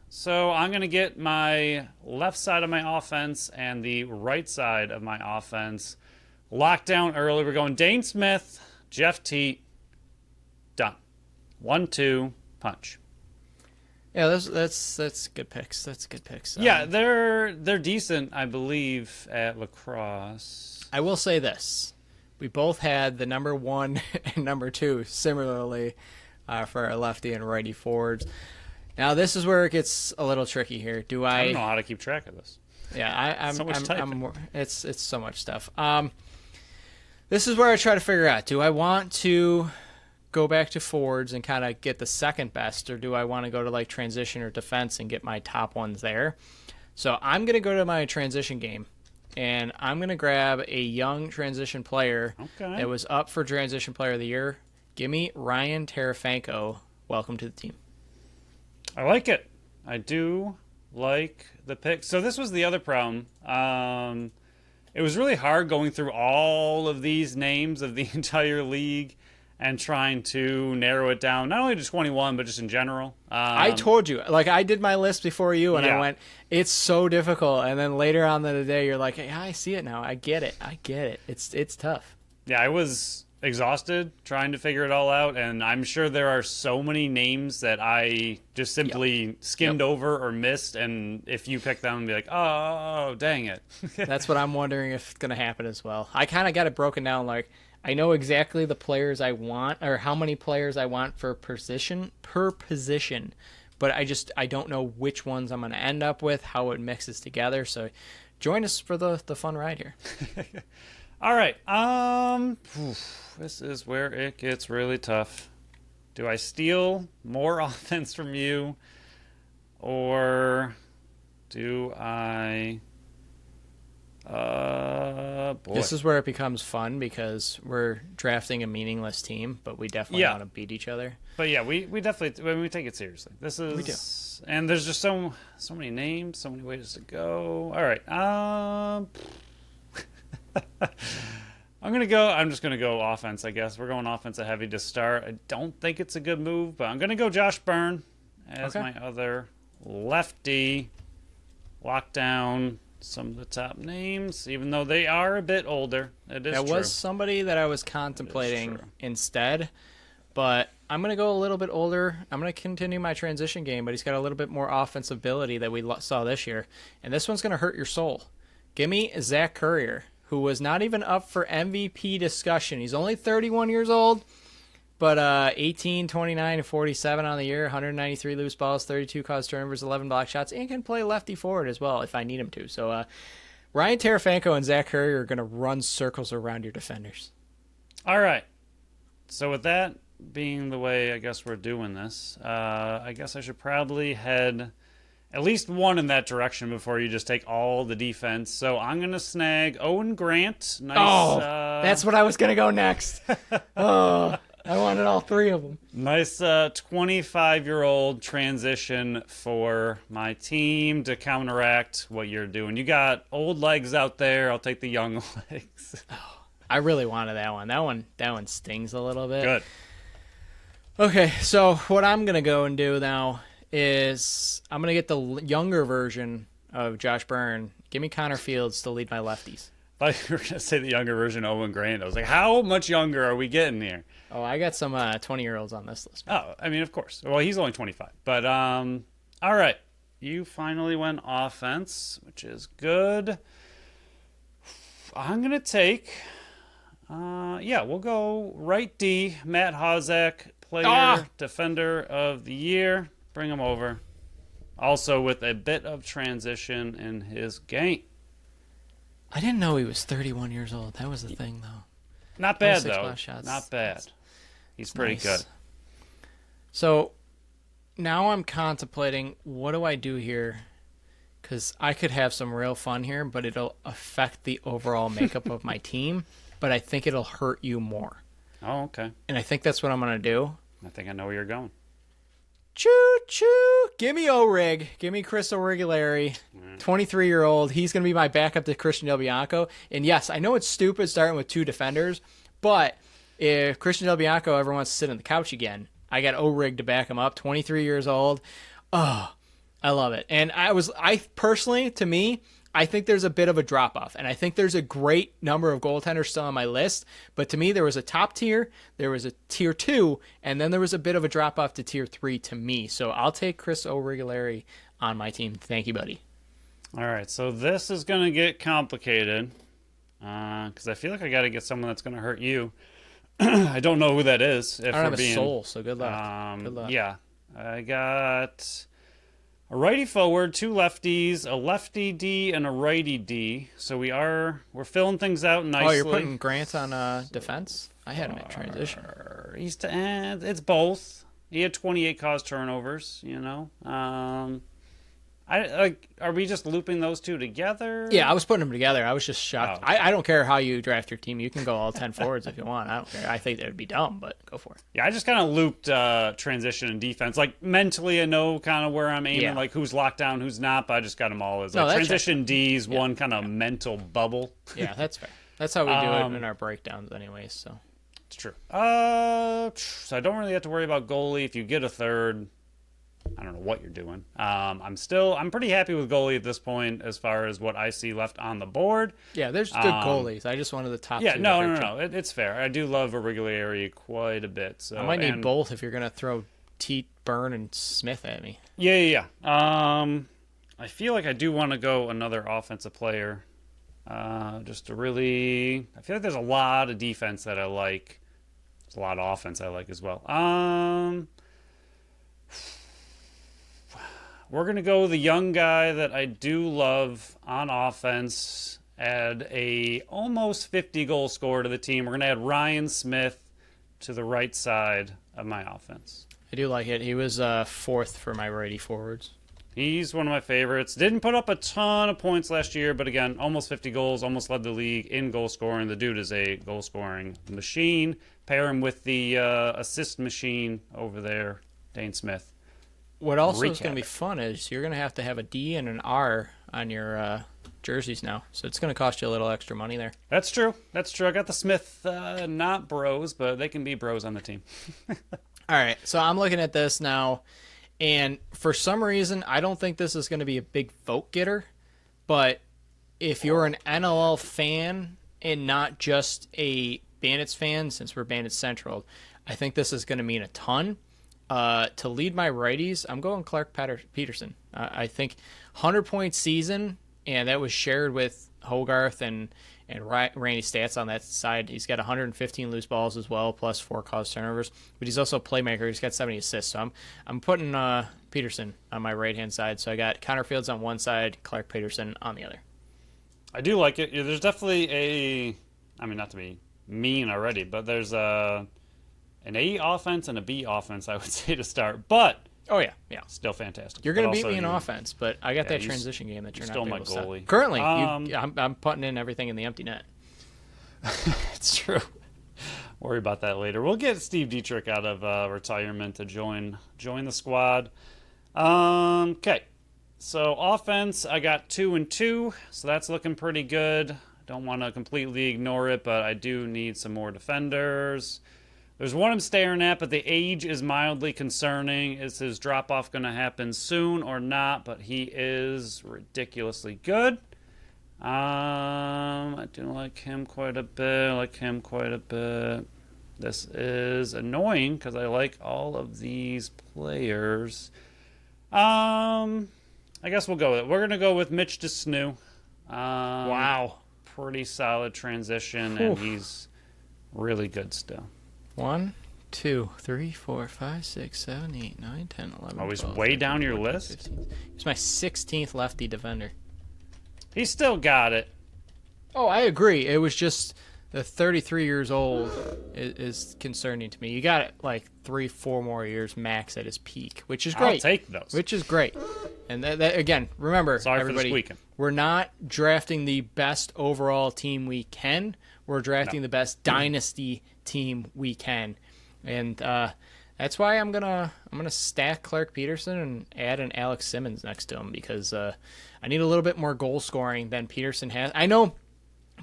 [SPEAKER 2] So I'm going to get my left side of my offense and the right side of my offense locked down early. We're going Dane Smith, Jeff Teat, done. 1-2, punch.
[SPEAKER 1] Yeah, that's good picks. That's good picks.
[SPEAKER 2] Yeah, they're decent, I believe, at lacrosse.
[SPEAKER 1] I will say this: we both had the number 1 and number 2 similarly for our lefty and righty forwards. Now this is where it gets a little tricky here.
[SPEAKER 2] I don't know how to keep track of this.
[SPEAKER 1] Yeah,
[SPEAKER 2] so much typing.
[SPEAKER 1] It's so much stuff. This is where I try to figure out: do I want to go back to forwards and kind of get the second best, or do I want to go to like transition or defense and get my top ones there? So I'm going to go to my transition game, and I'm going to grab a young transition player that was up for transition player of the year. Give me Ryan Tarafanko. Welcome to the team.
[SPEAKER 2] I like it. I do like the pick. So this was the other problem. It was really hard going through all of these names of the entire league and trying to narrow it down, not only to 21, but just in general.
[SPEAKER 1] I told you, like I did my list before you, and I went, it's so difficult. And then later on in the day, you're like, hey, I see it now. I get it. It's tough.
[SPEAKER 2] Yeah, I was exhausted trying to figure it all out, and I'm sure there are so many names that I just simply skimmed over or missed, and if you pick them, be like, oh, dang it.
[SPEAKER 1] That's what I'm wondering if it's going to happen as well. I kind of got it broken down, like, I know exactly the players I want, or how many players I want per position, but I don't know which ones I'm going to end up with, how it mixes together. So join us for the fun ride here.
[SPEAKER 2] All right. This is where it gets really tough. Do I steal more offense from you, Or do I... boy.
[SPEAKER 1] This is where it becomes fun because we're drafting a meaningless team, but we definitely want to beat each other.
[SPEAKER 2] But yeah, we definitely we take it seriously. This is
[SPEAKER 1] We do.
[SPEAKER 2] And there's just so many names, so many ways to go. All right. I'm just gonna go offense, I guess. We're going offensive heavy to start. I don't think it's a good move, but I'm gonna go Josh Byrne as my other lefty. Lock down some of the top names, even though they are a bit older. It is
[SPEAKER 1] That
[SPEAKER 2] true.
[SPEAKER 1] was somebody that I was contemplating instead, but I'm going to go a little bit older. I'm going to continue my transition game, but he's got a little bit more offensive ability that we saw this year. And this one's going to hurt your soul. Give me Zach Currier, who was not even up for MVP discussion. He's only 31 years old, but 18, 29, and 47 on the year, 193 loose balls, 32 caused turnovers, 11 block shots, and can play lefty forward as well if I need him to. So Ryan Tarafanko and Zach Currier are going to run circles around your defenders.
[SPEAKER 2] All right. So with that being the way I guess we're doing this, I guess I should probably head at least one in that direction before you just take all the defense. So I'm going to snag Owen Grant. Nice.
[SPEAKER 1] That's what I was going to go next. I wanted all three of them.
[SPEAKER 2] Nice 25-year-old transition for my team to counteract what you're doing. You got old legs out there. I'll take the young legs.
[SPEAKER 1] I really wanted that one. That one stings a little bit.
[SPEAKER 2] Good.
[SPEAKER 1] Okay, so what I'm going to go and do now is I'm going to get the younger version of Josh Byrne. Give me Connor Fields to lead my lefties.
[SPEAKER 2] I thought you were going to say the younger version of Owen Grant. I was like, how much younger are we getting here?
[SPEAKER 1] Oh, I got some 20-year-olds on this list.
[SPEAKER 2] Oh, I mean, of course. Well, he's only 25. But, all right. You finally went offense, which is good. I'm going to take, we'll go right D, Matt Hozak, player, defender of the year. Bring him over. Also with a bit of transition in his game.
[SPEAKER 1] I didn't know he was 31 years old. That was the thing, though.
[SPEAKER 2] Not bad, though.
[SPEAKER 1] Block shots.
[SPEAKER 2] Not bad. He's pretty good.
[SPEAKER 1] So now I'm contemplating, what do I do here? Because I could have some real fun here, but it'll affect the overall makeup of my team. But I think it'll hurt you more.
[SPEAKER 2] Oh, okay.
[SPEAKER 1] And I think that's what I'm going to do.
[SPEAKER 2] I think I know where you're going.
[SPEAKER 1] Choo-choo. Give me O-Rig. Give me Chris O'Regulari, 23-year-old. He's going to be my backup to Christian Del Bianco. And, yes, I know it's stupid starting with two defenders, but if Christian Del Bianco ever wants to sit on the couch again, I got O-Rig to back him up, 23 years old. Oh, I love it. And I personally, to me, I think there's a bit of a drop-off, and I think there's a great number of goaltenders still on my list, but to me there was a top tier, there was a tier 2, and then there was a bit of a drop-off to tier 3 to me. So I'll take Chris O'Regulari on my team. Thank you, buddy.
[SPEAKER 2] All right, so this is going to get complicated because I feel like I got to get someone that's going to hurt you. I don't know who that is.
[SPEAKER 1] I don't have a soul, so good luck. Good luck.
[SPEAKER 2] Yeah, I got a righty forward, two lefties, a lefty D, and a righty D. So we're filling things out nicely.
[SPEAKER 1] Oh, you're putting Grant on defense? I had him at transition.
[SPEAKER 2] It's both. He had 28 caused turnovers. You know. Are we just looping those two together?
[SPEAKER 1] Yeah, I was putting them together. I was just shocked. Oh, okay. I don't care how you draft your team. You can go all 10 forwards if you want. I don't care. I think that would be dumb, but go for it.
[SPEAKER 2] Yeah, I just kind of looped transition and defense. Like, mentally, I know kind of where I'm aiming, like who's locked down, who's not, but I just got them all as transition D's, one kind of mental bubble.
[SPEAKER 1] Yeah, that's fair. That's how we do it in our breakdowns anyways, so.
[SPEAKER 2] It's true. So I don't really have to worry about goalie. If you get a third, I don't know what you're doing. I'm pretty happy with goalie at this point as far as what I see left on the board.
[SPEAKER 1] Yeah, there's good goalies. I just wanted the top two.
[SPEAKER 2] Yeah, no. It's fair. I do love O'Regulari quite a bit. So
[SPEAKER 1] I might need both if you're going to throw Teat, Byrne, and Smith at me.
[SPEAKER 2] Yeah. I feel like I do want to go another offensive player. Just to really... I feel like there's a lot of defense that I like. There's a lot of offense I like as well. We're going to go the young guy that I do love on offense, add a almost 50-goal scorer to the team. We're going to add Ryan Smith to the right side of my offense.
[SPEAKER 1] I do like it. He was fourth for my righty forwards.
[SPEAKER 2] He's one of my favorites. Didn't put up a ton of points last year, but again, almost 50 goals, almost led the league in goal scoring. The dude is a goal scoring machine. Pair him with the assist machine over there, Dane Smith.
[SPEAKER 1] What also is going to be fun is you're going to have a D and an R on your jerseys now. So it's going to cost you a little extra money there.
[SPEAKER 2] That's true. That's true. I got the Smith, not bros, but they can be bros on the team.
[SPEAKER 1] All right. So I'm looking at this now. And for some reason, I don't think this is going to be a big vote getter. But if you're an NLL fan and not just a Bandits fan, since we're Bandits Central, I think this is going to mean a ton. To lead my righties, I'm going Clark Peterson. I think 100-point season, and that was shared with Hogarth and Randy Stats on that side. He's got 115 loose balls as well, plus 4 caused turnovers. But he's also a playmaker. He's got 70 assists. So I'm putting Peterson on my right-hand side. So I got Connor Fields on one side, Clark Peterson on the other.
[SPEAKER 2] I do like it. There's definitely not to be mean already, but there's an A offense and a B offense, I would say, to start. But
[SPEAKER 1] oh yeah,
[SPEAKER 2] still fantastic.
[SPEAKER 1] You're going to beat me in offense, but I got that transition game that you're not
[SPEAKER 2] still
[SPEAKER 1] able
[SPEAKER 2] my
[SPEAKER 1] to
[SPEAKER 2] goalie.
[SPEAKER 1] stop. Currently, I'm putting in everything in the empty net.
[SPEAKER 2] It's true. Worry about that later. We'll get Steve Dietrich out of retirement to join the squad. Okay, so offense, I got 2 and 2, so that's looking pretty good. Don't want to completely ignore it, but I do need some more defenders. There's one I'm staring at, but the age is mildly concerning. Is his drop-off going to happen soon or not? But he is ridiculously good. I do like him quite a bit. This is annoying because I like all of these players. I guess we'll go with it. We're going to go with Mitch DeSnew.
[SPEAKER 1] Wow.
[SPEAKER 2] Pretty solid transition, and he's really good still.
[SPEAKER 1] 1, 2, 3, 4, 5, 6, 7, 8, 9, 10, 11.
[SPEAKER 2] Oh, he's
[SPEAKER 1] 12,
[SPEAKER 2] way
[SPEAKER 1] 13,
[SPEAKER 2] down your
[SPEAKER 1] 14,
[SPEAKER 2] list?
[SPEAKER 1] 15. He's my 16th lefty defender.
[SPEAKER 2] He's still got it.
[SPEAKER 1] Oh, I agree. It was just the 33 years old is concerning to me. You got it like 3-4 more years max at his peak, which is great.
[SPEAKER 2] I'll take those.
[SPEAKER 1] Which is great. And that again, remember,
[SPEAKER 2] Sorry
[SPEAKER 1] everybody,
[SPEAKER 2] for this weekend.
[SPEAKER 1] We're not drafting the best overall team we can. We're drafting the best dynasty team we can. And that's why I'm gonna stack Clark Peterson and add an Alex Simmons next to him because I need a little bit more goal scoring than Peterson has. I know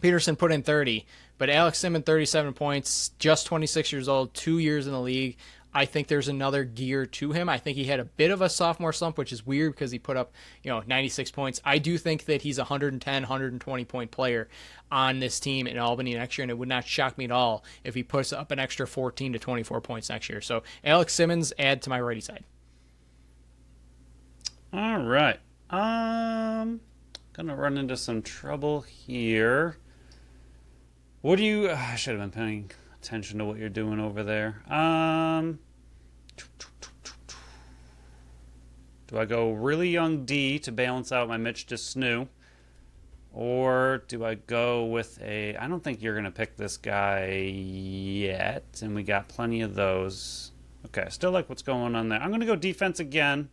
[SPEAKER 1] Peterson put in 30, but Alex Simmons 37 points, just 26 years old, 2 years in the league. I think there's another gear to him. I think he had a bit of a sophomore slump, which is weird because he put up 96 points. I do think that he's a 110, 120 point player on this team in Albany next year, and it would not shock me at all if he puts up an extra 14 to 24 points next year. So Alex Simmons, add to my righty side.
[SPEAKER 2] All right. Gonna run into some trouble here. What do you... I should have been paying attention to what you're doing over there. Do I go really young D to balance out my Mitch DeSnew? Or do I go with a... I don't think you're going to pick this guy yet, and we got plenty of those. Okay, I still like what's going on there. I'm going to go defense again,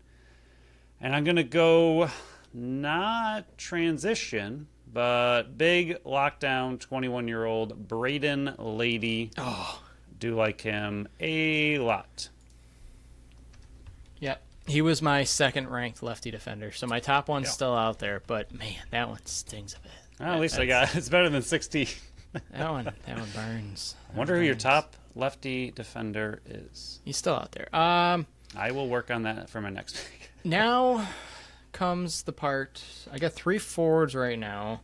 [SPEAKER 2] and I'm going to go not transition, but big lockdown 21-year-old Braden Lady.
[SPEAKER 1] Oh,
[SPEAKER 2] do like him a lot.
[SPEAKER 1] Yep. He was my second-ranked lefty defender, so my top one's still out there, but, man, that one stings a bit.
[SPEAKER 2] Well, at least I got it's better than 16.
[SPEAKER 1] That one burns.
[SPEAKER 2] I wonder who your top lefty defender is.
[SPEAKER 1] He's still out there.
[SPEAKER 2] I will work on that for my next pick.
[SPEAKER 1] Now comes the part. I got 3 forwards right now.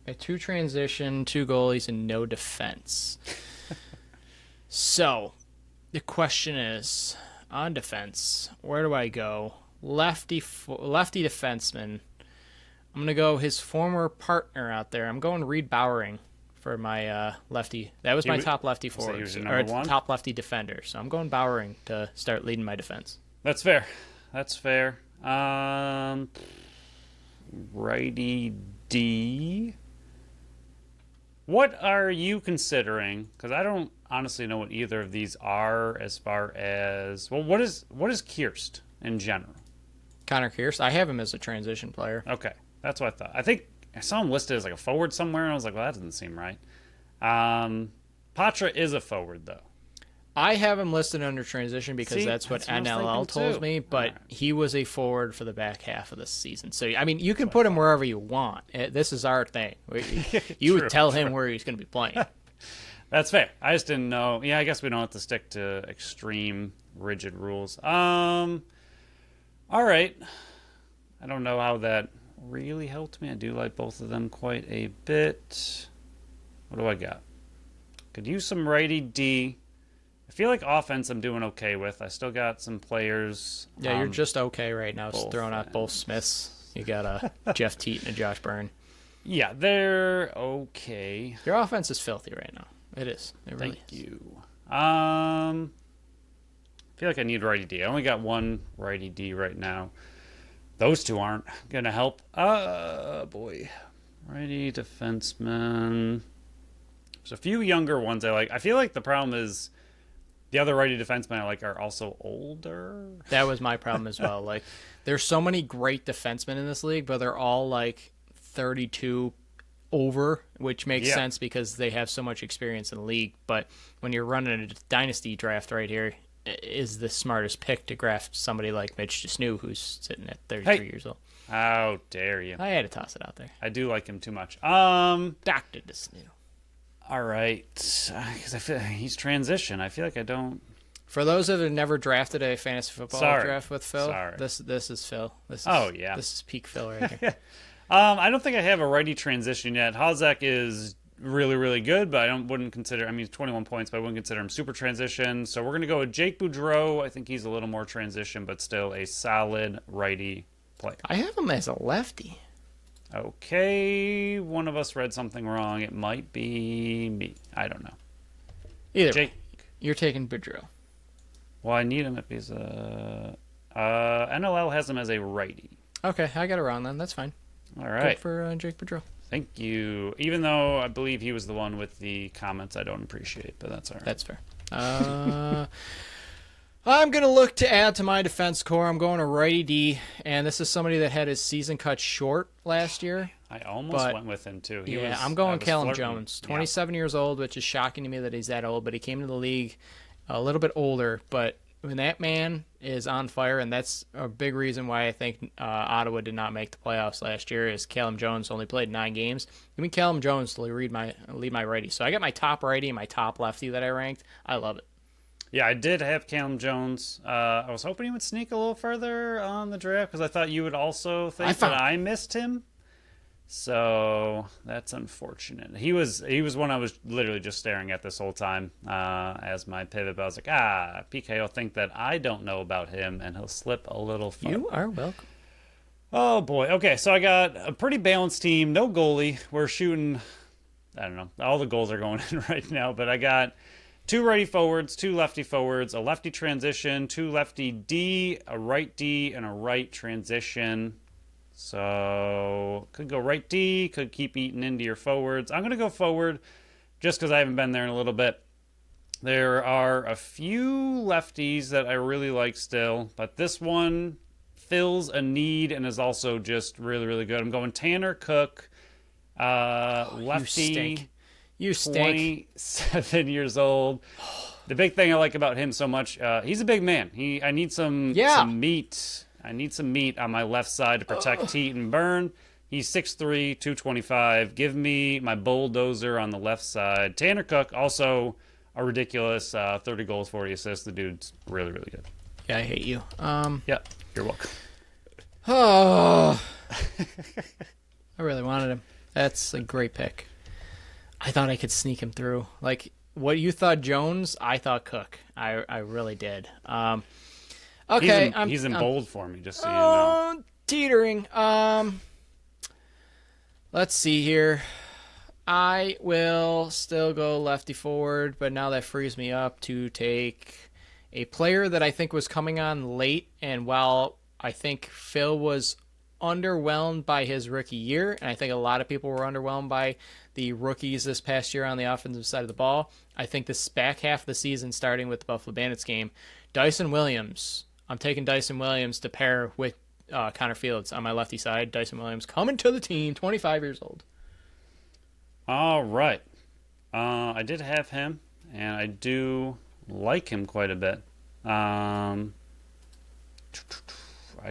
[SPEAKER 1] I got 2 transition, 2 goalies, and no defense. So, the question is, on defense, where do I go? Lefty defenseman. I'm going to go his former partner out there. I'm going Reed Bowering for my lefty. That was my top lefty forward. Or top lefty defender. So I'm going Bowering to start leading my defense.
[SPEAKER 2] That's fair. Righty D. What are you considering? Because I don't honestly know what either of these are as far as... Well, what is Kierst in general?
[SPEAKER 1] Connor Kearse. I have him as a transition player.
[SPEAKER 2] Okay, that's what I thought. I think I saw him listed as like a forward somewhere, and I was like, well, that doesn't seem right. Patra is a forward, though.
[SPEAKER 1] I have him listed under transition because that's what NLL told me, but he was a forward for the back half of the season. So, I mean, you can put him wherever you want. This is our thing. You would tell him where he's going to be playing.
[SPEAKER 2] That's fair. I just didn't know. Yeah, I guess we don't have to stick to extreme, rigid rules. All right. I don't know how that really helped me. I do like both of them quite a bit. What do I got? Could use some righty D. I feel like offense I'm doing okay with. I still got some players.
[SPEAKER 1] Yeah, you're just okay right now. Throwing out both Smiths. You got a Jeff Teat and a Josh Byrne.
[SPEAKER 2] Yeah, they're okay.
[SPEAKER 1] Your offense is filthy right now. It is. It really
[SPEAKER 2] Thank you. I feel like I need righty D. I only got one righty D right now. Those two aren't going to help. Boy. Righty defenseman. There's a few younger ones I like. I feel like the problem is the other righty defensemen I like are also older.
[SPEAKER 1] That was my problem as well. Like, there's so many great defensemen in this league, but they're all like 32 over, which makes sense because they have so much experience in the league. But when you're running a dynasty draft right here, is the smartest pick to draft somebody like Mitch Desnew, who's sitting at 33 years old.
[SPEAKER 2] How dare you?
[SPEAKER 1] I had to toss it out there.
[SPEAKER 2] I do like him too much.
[SPEAKER 1] Dr. Desnew.
[SPEAKER 2] All right, because I feel he's I feel like I don't.
[SPEAKER 1] For those that have never drafted a fantasy football draft with Phil, this is Phil. This is peak Phil right here.
[SPEAKER 2] I don't think I have a righty transition yet. Hozek is really, really good, but wouldn't consider. I mean, he's 21 points, but I wouldn't consider him super transition. So we're gonna go with Jake Boudreau. I think he's a little more transition, but still a solid righty player.
[SPEAKER 1] I have him as a lefty.
[SPEAKER 2] Okay, one of us read something wrong. It might be me. I don't know.
[SPEAKER 1] Either way, you're taking Boudreau.
[SPEAKER 2] Well, I need him if he's NLL has him as a righty.
[SPEAKER 1] Okay, I got it wrong then. That's fine.
[SPEAKER 2] All right.
[SPEAKER 1] Good for Jake Boudreau.
[SPEAKER 2] Thank you. Even though I believe he was the one with the comments I don't appreciate, but that's all right.
[SPEAKER 1] That's fair. I'm going to look to add to my defense core. I'm going to righty D, and this is somebody that had his season cut short last year.
[SPEAKER 2] I almost went with him, too.
[SPEAKER 1] I'm going Callum Jones, 27 years old, which is shocking to me that he's that old, but he came to the league a little bit older. But when that man is on fire, and that's a big reason why I think Ottawa did not make the playoffs last year, is Callum Jones only played 9 games. Give me Callum Jones to lead my righty. So I got my top righty and my top lefty that I ranked. I love it.
[SPEAKER 2] Yeah, I did have Callum Jones. I was hoping he would sneak a little further on the draft because I thought you would also think that I missed him. So that's unfortunate. He was one I was literally just staring at this whole time as my pivot. But I was like, PK will think that I don't know about him and he'll slip a little further.
[SPEAKER 1] You are welcome.
[SPEAKER 2] Oh, boy. Okay, so I got a pretty balanced team. No goalie. We're shooting, I don't know. All the goals are going in right now, but I got 2 righty forwards, 2 lefty forwards, a lefty transition, 2 lefty D, a right D, and a right transition. So could go right D, could keep eating into your forwards. I'm going to go forward just because I haven't been there in a little bit. There are a few lefties that I really like still, but this one fills a need and is also just really, really good. I'm going Tanner Cook, lefty.
[SPEAKER 1] You stink.
[SPEAKER 2] 27 years old. The big thing I like about him so much, he's a big man. I need some meat. I need some meat on my left side to protect Teat and Byrne. He's 6'3", 225. Give me my bulldozer on the left side. Tanner Cook, also a ridiculous 30 goals, 40 assists. The dude's really, really good.
[SPEAKER 1] Yeah, I hate you.
[SPEAKER 2] Yeah, you're welcome.
[SPEAKER 1] Oh, I really wanted him. That's a great pick. I thought I could sneak him through. Like, what you thought Jones, I thought Cook. I really did. Okay.
[SPEAKER 2] He's in bold for me, just so you know.
[SPEAKER 1] Teetering. Let's see here. I will still go lefty forward, but now that frees me up to take a player that I think was coming on late, and while I think Phil was underwhelmed by his rookie year, and I think a lot of people were underwhelmed by the rookies this past year on the offensive side of the ball, I think this back half of the season, starting with the Buffalo Bandits game, Dyson Williams. I'm taking Dyson Williams to pair with Connor Fields on my lefty side. Dyson Williams coming to the team, 25 years old.
[SPEAKER 2] All right. I did have him, and I do like him quite a bit. I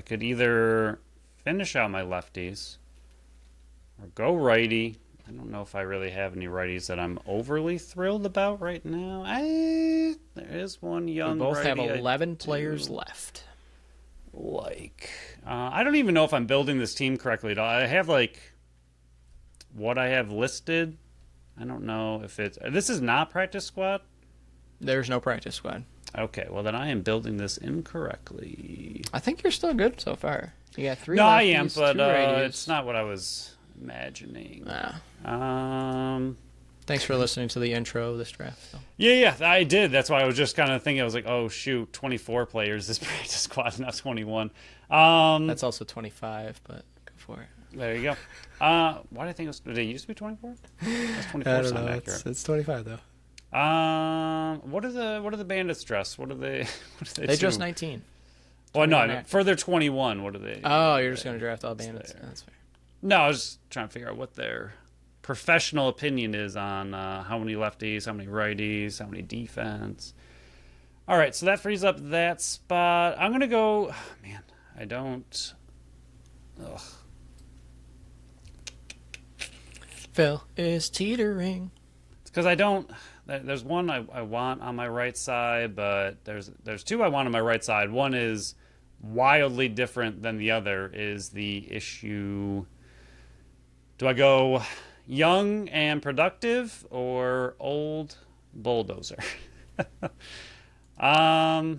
[SPEAKER 2] could either finish out my lefties or go righty. I don't know if I really have any righties that I'm overly thrilled about right now. There is one young
[SPEAKER 1] We both
[SPEAKER 2] righty
[SPEAKER 1] have 11 players left.
[SPEAKER 2] I don't even know if I'm building this team correctly at all. I have what I have listed. I don't know if it's... This is not practice squad?
[SPEAKER 1] There's no practice squad.
[SPEAKER 2] Okay, well then I am building this incorrectly.
[SPEAKER 1] I think you're still good so far. You got 3
[SPEAKER 2] No,
[SPEAKER 1] lefties,
[SPEAKER 2] I am, but
[SPEAKER 1] 2 righties.
[SPEAKER 2] it's not what I was imagining.
[SPEAKER 1] Thanks for listening to the intro of this draft. So.
[SPEAKER 2] Yeah, I did. That's why I was just kind of thinking. I was like, oh, shoot, 24 players this practice squad, not 21.
[SPEAKER 1] That's also 25, but go for it.
[SPEAKER 2] There you go. Why did I think it was... Did it used to be 24? That's 24.
[SPEAKER 1] I don't know. It's 25, though.
[SPEAKER 2] What do the Bandits dress? What do they
[SPEAKER 1] They dress 19.
[SPEAKER 2] Well, no, for their 21, what do they...
[SPEAKER 1] Oh, you're just going to draft all Bandits. That's fair.
[SPEAKER 2] No, I was just trying to figure out what their professional opinion is on how many lefties, how many righties, how many defense. All right, so that frees up that spot. I'm going to go... Oh, man, I don't... Ugh.
[SPEAKER 1] Phil is teetering.
[SPEAKER 2] It's because I don't... There's one I want on my right side, but there's 2 I want on my right side. One is wildly different than the other, is the issue... Do I go young and productive or old bulldozer? I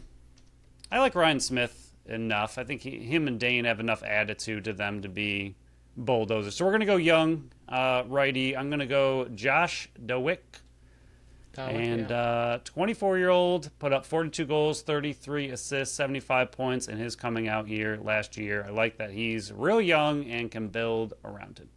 [SPEAKER 2] like Ryan Smith enough. I think him and Dane have enough attitude to them to be bulldozers. So we're going to go young righty. I'm going to go Josh DeWick. And 24-year-old, put up 42 goals, 33 assists, 75 points in his coming out year last year. I like that he's real young and can build around it.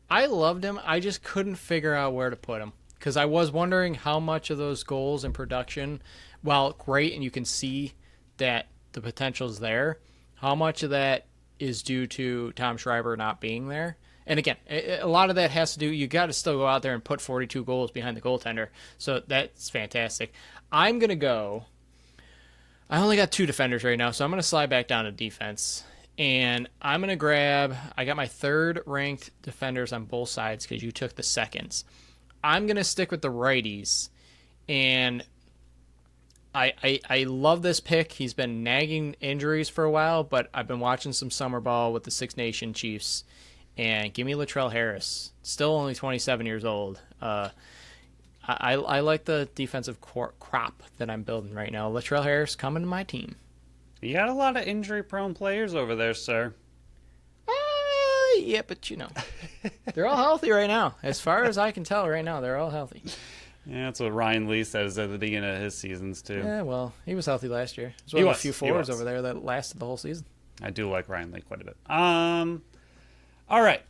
[SPEAKER 1] I loved him. I just couldn't figure out where to put him because I was wondering how much of those goals and production, while great and you can see that the potential's there, how much of that is due to Tom Schreiber not being there. And again, a lot of that has to do, you got to still go out there and put 42 goals behind the goaltender. So that's fantastic. I'm going to go, I only got 2 defenders right now, so I'm going to slide back down to defense. And I'm going to grab, I got my 3rd ranked defenders on both sides because you took the seconds. I'm going to stick with the righties. And I love this pick. He's been nagging injuries for a while, but I've been watching some summer ball with the Six Nation Chiefs. And give me Latrell Harris. Still only 27 years old. I like the defensive crop that I'm building right now. Latrell Harris coming to my team.
[SPEAKER 2] You got a lot of injury-prone players over there, sir.
[SPEAKER 1] Yeah, but they're all healthy right now. As far as I can tell right now, they're all healthy.
[SPEAKER 2] Yeah, that's what Ryan Lee says at the beginning of his seasons, too.
[SPEAKER 1] Yeah, well, he was healthy last year. There's a few forwards over there that lasted the whole season.
[SPEAKER 2] I do like Ryan Lee quite a bit. All right.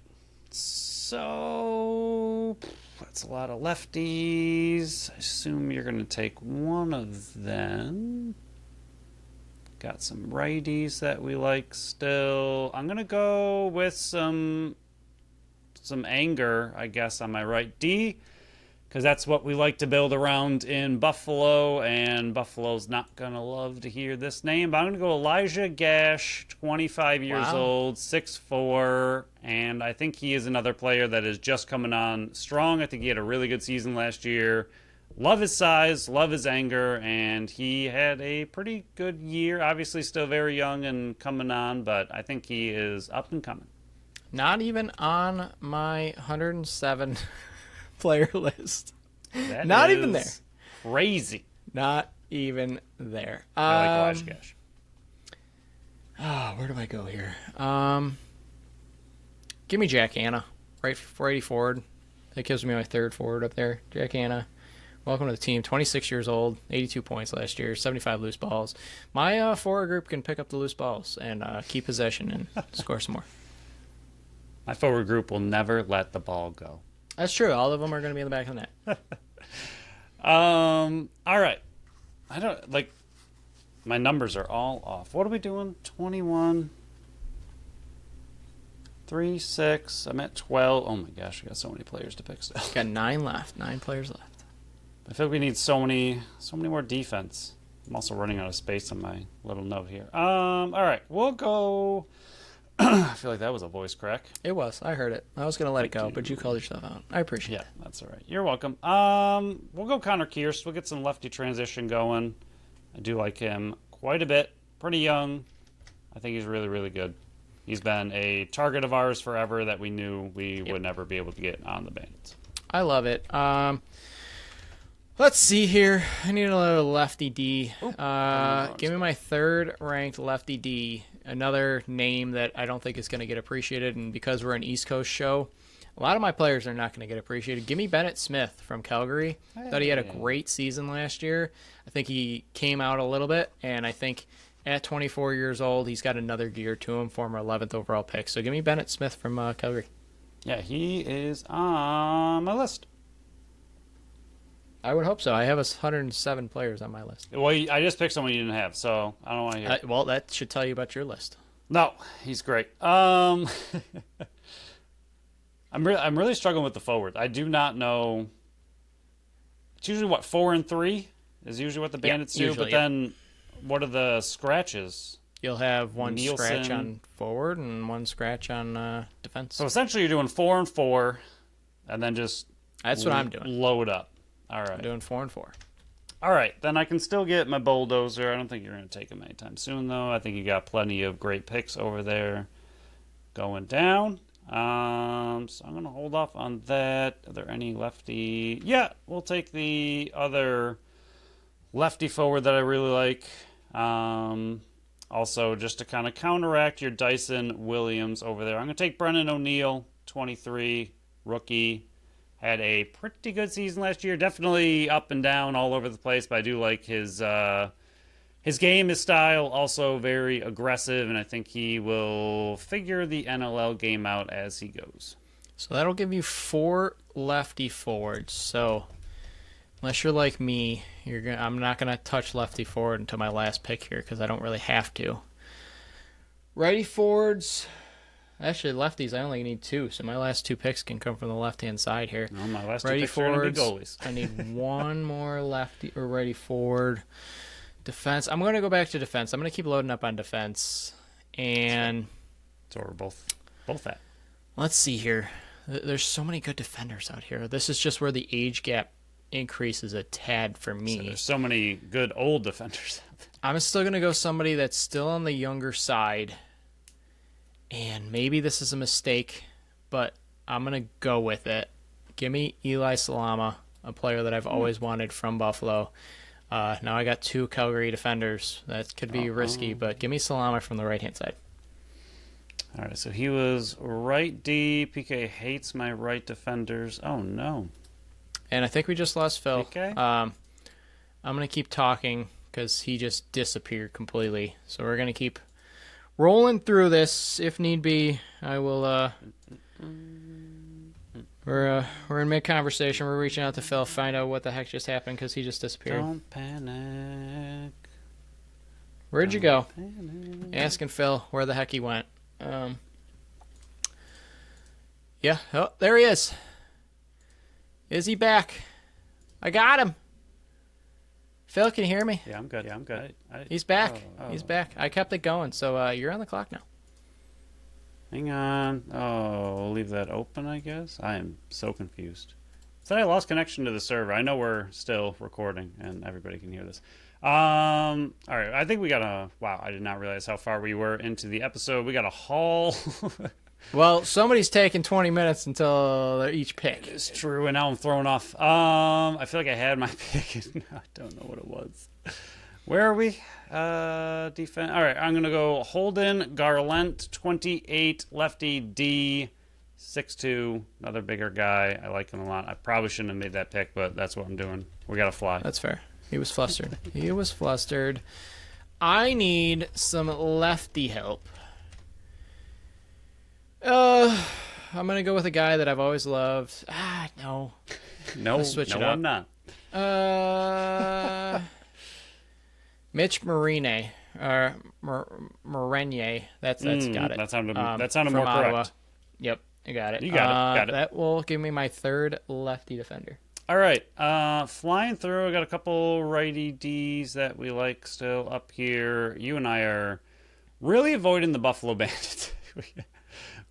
[SPEAKER 2] So that's a lot of lefties. I assume you're going to take one of them. Got some righties that we like still. I'm going to go with some anger, I guess, on my right D, because that's what we like to build around in Buffalo, and Buffalo's not going to love to hear this name, but I'm going to go Elijah Gash, 25 years old, 6'4", and I think he is another player that is just coming on strong. I think he had a really good season last year. Love his size, love his anger, and he had a pretty good year. Obviously still very young and coming on, but I think he is up and coming.
[SPEAKER 1] Not even on my 107 player list. Not even there.
[SPEAKER 2] Crazy.
[SPEAKER 1] Not even there.
[SPEAKER 2] I like Elijah Gash.
[SPEAKER 1] Where do I go here? Give me Jack Hanna, righty forward. That gives me my 3rd forward up there. Jack Hanna, welcome to the team. 26 years old, 82 points last year, 75 loose balls. My forward group can pick up the loose balls and keep possession and score some more.
[SPEAKER 2] My forward group will never let the ball go.
[SPEAKER 1] That's true. All of them are going to be in the back of the net.
[SPEAKER 2] All right. I don't my numbers are all off. What are we doing? 21. 3, 6. I'm at 12. Oh my gosh, we got so many players to pick still.
[SPEAKER 1] Got 9 left. 9 players left.
[SPEAKER 2] I feel like we need so many more defense. I'm also running out of space on my little note here. All right, we'll go. I feel like that was a voice crack.
[SPEAKER 1] It was. I heard it. I was going to let it go, but you called yourself out. I appreciate it.
[SPEAKER 2] Yeah, that's all right. You're welcome. We'll go Connor Kearse. We'll get some lefty transition going. I do like him quite a bit. Pretty young. I think he's really, really good. He's been a target of ours forever that we knew we would never be able to get on the Bandits.
[SPEAKER 1] I love it. Let's see here. I need another lefty D. Give me my third ranked lefty D. Another name that I don't think is going to get appreciated, and because we're an East Coast show, a lot of my players are not going to get appreciated. Give me Bennett Smith from Calgary. Thought he had a great season last year. I think he came out a little bit, and I think at 24 years old, he's got another gear to him, former 11th overall pick. So give me Bennett Smith from Calgary.
[SPEAKER 2] Yeah, he is on my list.
[SPEAKER 1] I would hope so. I have 107 players on my list.
[SPEAKER 2] Well, I just picked someone you didn't have, so I don't want to hear it.
[SPEAKER 1] Well, that should tell you about your list.
[SPEAKER 2] No, he's great. I'm really struggling with the forward. I do not know. It's usually, 4 and 3 is usually what the Bandits do, but then what are the scratches?
[SPEAKER 1] You'll have one
[SPEAKER 2] Nielsen.
[SPEAKER 1] scratch on forward and one scratch on defense.
[SPEAKER 2] So essentially you're doing 4 and 4, and then just
[SPEAKER 1] That's what I'm doing.
[SPEAKER 2] Load up. All right.
[SPEAKER 1] I'm doing 4 and 4.
[SPEAKER 2] All right, then I can still get my bulldozer. I don't think you're going to take him anytime soon, though. I think you got plenty of great picks over there going down. So I'm going to hold off on that. Are there any lefty? Yeah, we'll take the other lefty forward that I really like. Also, just to kind of counteract your Dyson Williams over there, I'm going to take Brennan O'Neill, 23, rookie. Had a pretty good season last year. Definitely up and down all over the place, but I do like his game, his style, also very aggressive, and I think he will figure the NLL game out as he goes.
[SPEAKER 1] So that'll give you 4 lefty forwards. So unless you're like me, I'm not going to touch lefty forward until my last pick here because I don't really have to. Righty forwards. Actually, lefties, I only need 2, so my last 2 picks can come from the left-hand side here.
[SPEAKER 2] Well, my last
[SPEAKER 1] righty
[SPEAKER 2] 2 picks are going to be goalies.
[SPEAKER 1] I need one more lefty or righty forward. Defense. I'm going to go back to defense. I'm going to keep loading up on defense. And
[SPEAKER 2] that's where we're both at.
[SPEAKER 1] Let's see here. There's so many good defenders out here. This is just where the age gap increases a tad for me.
[SPEAKER 2] So there's so many good old defenders out there.
[SPEAKER 1] I'm still going to go somebody that's still on the younger side. And maybe this is a mistake, but I'm going to go with it. Give me Eli Salama, a player that I've always wanted from Buffalo. Now I got 2 Calgary defenders. That could be risky, but give me Salama from the right-hand side.
[SPEAKER 2] All right, so he was right D. PK hates my right defenders. Oh, no.
[SPEAKER 1] And I think we just lost Phil.
[SPEAKER 2] PK?
[SPEAKER 1] I'm going to keep talking because he just disappeared completely. So we're going to keep rolling through this. If need be, I will. We're in mid conversation. We're reaching out to Phil, find out what the heck just happened because he just disappeared.
[SPEAKER 2] Don't panic.
[SPEAKER 1] Where'd you go?
[SPEAKER 2] Panic.
[SPEAKER 1] Asking Phil where the heck he went. Yeah. Oh, there he is. Is he back? I got him. Phil, can you hear me?
[SPEAKER 2] Yeah, I'm good.
[SPEAKER 1] He's back.
[SPEAKER 2] Oh.
[SPEAKER 1] He's back. I kept it going, so you're on the clock now.
[SPEAKER 2] Hang on. Oh, we'll leave that open, I guess. I am so confused. Said I lost connection to the server. I know we're still recording, and everybody can hear this. All right. I think we got a... Wow, I did not realize how far we were into the episode. We got a haul.
[SPEAKER 1] Well, somebody's taking 20 minutes until each pick.
[SPEAKER 2] It's true, and now I'm thrown off. I feel like I had my pick, and I don't know what it was. Where are we? Defense. All right, I'm going to go Holden Garland, 28, lefty D, 6'2", another bigger guy. I like him a lot. I probably shouldn't have made that pick, but that's what I'm doing. We got to fly.
[SPEAKER 1] That's fair. He was flustered. He was flustered. I need some lefty help. I'm going to go with a guy that I've always loved. No.
[SPEAKER 2] No,
[SPEAKER 1] Let's switch it up.
[SPEAKER 2] I'm not.
[SPEAKER 1] Mitch Marine. Marenier. That's got it.
[SPEAKER 2] That sounded more
[SPEAKER 1] from Ottawa.
[SPEAKER 2] correct.
[SPEAKER 1] Yep, I got it.
[SPEAKER 2] You got it.
[SPEAKER 1] That will give me my third lefty defender.
[SPEAKER 2] All right. Flying through, I got a couple righty Ds that we like still up here. You and I are really avoiding the Buffalo Bandits.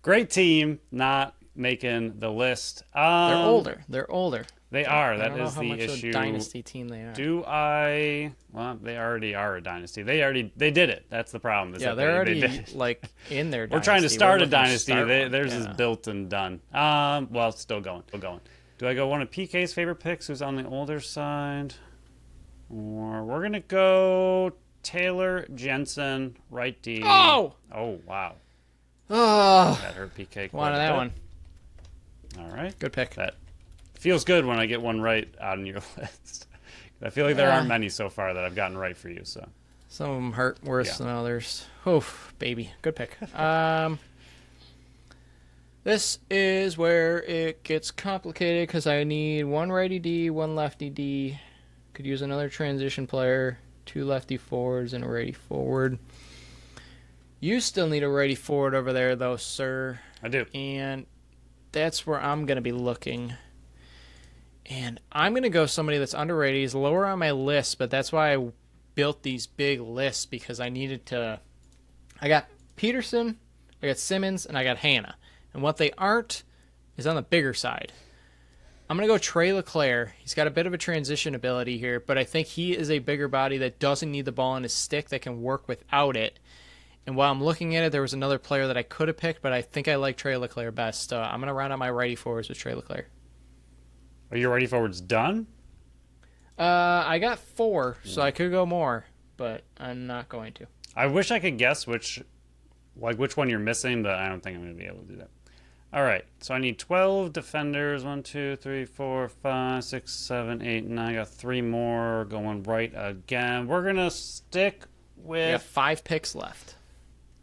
[SPEAKER 2] Great team, not making the list.
[SPEAKER 1] They're older. They're older.
[SPEAKER 2] They are. That is the issue.
[SPEAKER 1] I don't know how much of a dynasty team they are.
[SPEAKER 2] Well, they already are a dynasty. They did it. That's the problem.
[SPEAKER 1] They're already like in their dynasty.
[SPEAKER 2] We're trying to start a dynasty. Theirs is built and done. Well, it's still going. Do I go one of PK's favorite picks who's on the older side? Or we're going to go Taylor Jensen, right D.
[SPEAKER 1] Oh!
[SPEAKER 2] Oh, wow.
[SPEAKER 1] Oh!
[SPEAKER 2] That hurt PK quite
[SPEAKER 1] Wanted that one.
[SPEAKER 2] All right.
[SPEAKER 1] Good pick.
[SPEAKER 2] That feels good when I get one right on your list. I feel like there aren't many so far that I've gotten right for you. So
[SPEAKER 1] some of them hurt worse than others. Oof, baby. Good pick. This is where it gets complicated because I need one righty D, one lefty D. Could use another transition player, 2 lefty forwards, and a righty forward. You still need a righty forward over there, though, sir.
[SPEAKER 2] I do.
[SPEAKER 1] And that's where I'm going to be looking. And I'm going to go somebody that's underrated. He's lower on my list, but that's why I built these big lists, because I needed to... I got Peterson, I got Simmons, and I got Hannah. And what they aren't is on the bigger side. I'm going to go Trey LeClaire. He's got a bit of a transition ability here, but I think he is a bigger body that doesn't need the ball in his stick, that can work without it. And while I'm looking at it, there was another player that I could have picked, but I think I like Trey LeClaire best. I'm going to round out my righty forwards with Trey LeClaire.
[SPEAKER 2] Are your righty forwards done?
[SPEAKER 1] I got 4, so I could go more, but I'm not going to.
[SPEAKER 2] I wish I could guess which one you're missing, but I don't think I'm going to be able to do that. All right, so I need 12 defenders. 1, 2, 3, 4, 5, 6, 7, 8, 9. I got 3 more going right again. We're going to stick with...
[SPEAKER 1] We got 5 picks left.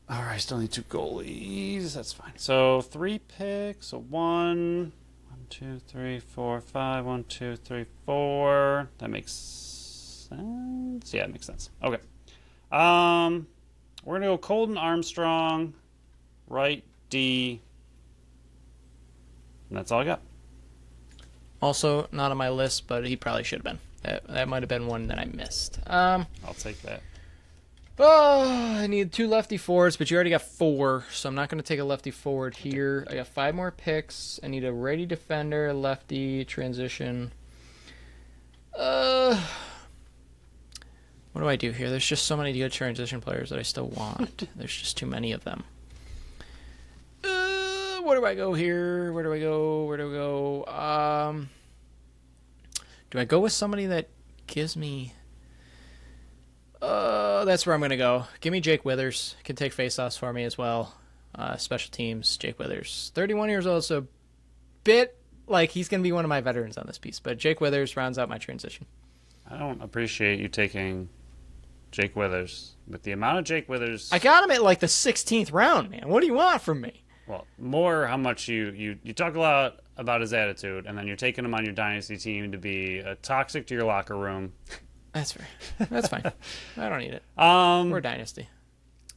[SPEAKER 2] All right, still need 2 goalies. That's fine. So 3 picks. So 1, 2, 3, 4, 5. 1, 2, 3, 4. That makes sense. Yeah, it makes sense. Okay. We're gonna go Colton Armstrong, right D, and that's all I got.
[SPEAKER 1] Also not on my list, but he probably should have been. That might have been one that I missed.
[SPEAKER 2] I'll take that.
[SPEAKER 1] Oh, I need 2 lefty forwards, but you already got 4, so I'm not going to take a lefty forward here. I got 5 more picks. I need a righty defender, lefty, transition. What do I do here? There's just so many good transition players that I still want. There's just too many of them. Where do I go here? Where do I go? Do I go with somebody that gives me... that's where I'm going to go. Give me Jake Withers. Can take faceoffs for me as well. Special teams, Jake Withers. 31 years old, so a bit like he's going to be one of my veterans on this piece. But Jake Withers rounds out my transition.
[SPEAKER 2] I don't appreciate you taking Jake Withers. With the amount of Jake Withers...
[SPEAKER 1] I got him at like the 16th round, man. What do you want from me?
[SPEAKER 2] Well, more how much you talk a lot about his attitude, and then you're taking him on your dynasty team to be toxic to your locker room.
[SPEAKER 1] That's fair. That's fine. I don't need it. We're a dynasty.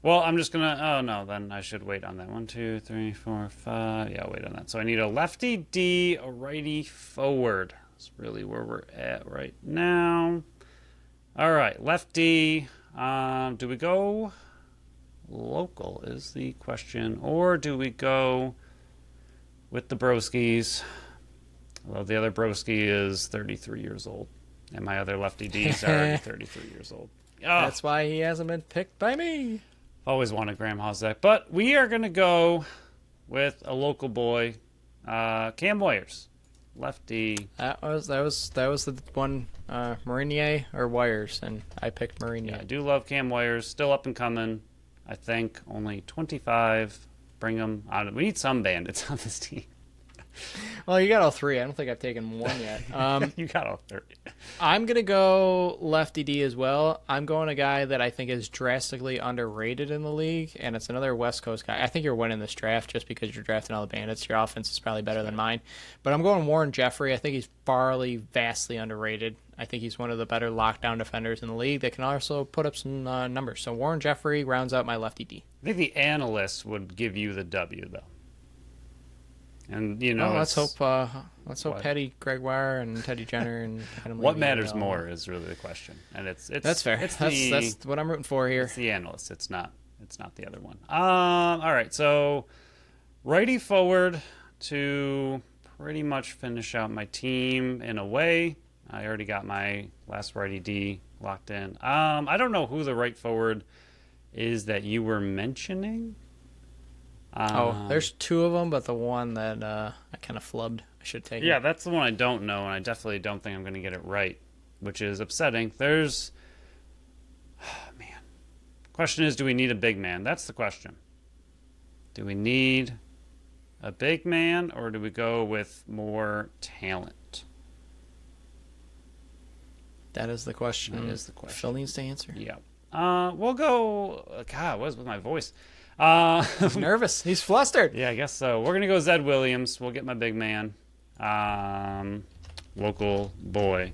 [SPEAKER 2] Well, I'm just going to... Oh, no, then I should wait on that. 1, 2, 3, 4, 5. Yeah, I'll wait on that. So I need a lefty D, a righty forward. That's really where we're at right now. All right, lefty. Do we go local is the question, or do we go with the broskies? Well, the other broski is 33 years old, and my other lefty D is already 33 years old. Oh,
[SPEAKER 1] that's why he hasn't been picked by me.
[SPEAKER 2] Always wanted Graham Hossack, but we are going to go with a local boy, Cam Wires, lefty.
[SPEAKER 1] That was the one, Marinier or Wires, and I picked Marinier.
[SPEAKER 2] Yeah, I do love Cam Wires, still up and coming. I think only 25. Bring them on. We need some bandits on this team.
[SPEAKER 1] Well, you got all 3. I don't think I've taken one yet.
[SPEAKER 2] You got all 30.
[SPEAKER 1] I'm going to go lefty D as well. I'm going a guy that I think is drastically underrated in the league, and it's another West Coast guy. I think you're winning this draft just because you're drafting all the bandits. Your offense is probably better than mine. But I'm going Warren Jeffrey. I think he's vastly underrated. I think he's one of the better lockdown defenders in the league that can also put up some numbers. So Warren Jeffrey rounds out my lefty D.
[SPEAKER 2] I think the analysts would give you the W, though. And
[SPEAKER 1] let's hope Petty, Gregoire, and Teddy Jenner and Adam
[SPEAKER 2] what
[SPEAKER 1] Levy
[SPEAKER 2] matters more is really the question, and it's
[SPEAKER 1] that's fair. That's what I'm rooting for here.
[SPEAKER 2] It's the analyst. It's not the other one. All right, so righty forward to pretty much finish out my team in a way. I already got my last righty D locked in. I don't know who the right forward is that you were mentioning.
[SPEAKER 1] There's two of them, but the one that I kind of flubbed, I should take.
[SPEAKER 2] Yeah, that's the one I don't know, and I definitely don't think I'm going to get it right, which is upsetting. Man. Question is, do we need a big man? That's the question. Do we need a big man, or do we go with more talent?
[SPEAKER 1] That is the question.
[SPEAKER 2] That is the question.
[SPEAKER 1] Phil needs to answer.
[SPEAKER 2] Yeah. We'll go. God, what is with my voice?
[SPEAKER 1] He's nervous. He's flustered.
[SPEAKER 2] Yeah, I guess so. We're gonna go Zed Williams. We'll get my big man. Local boy.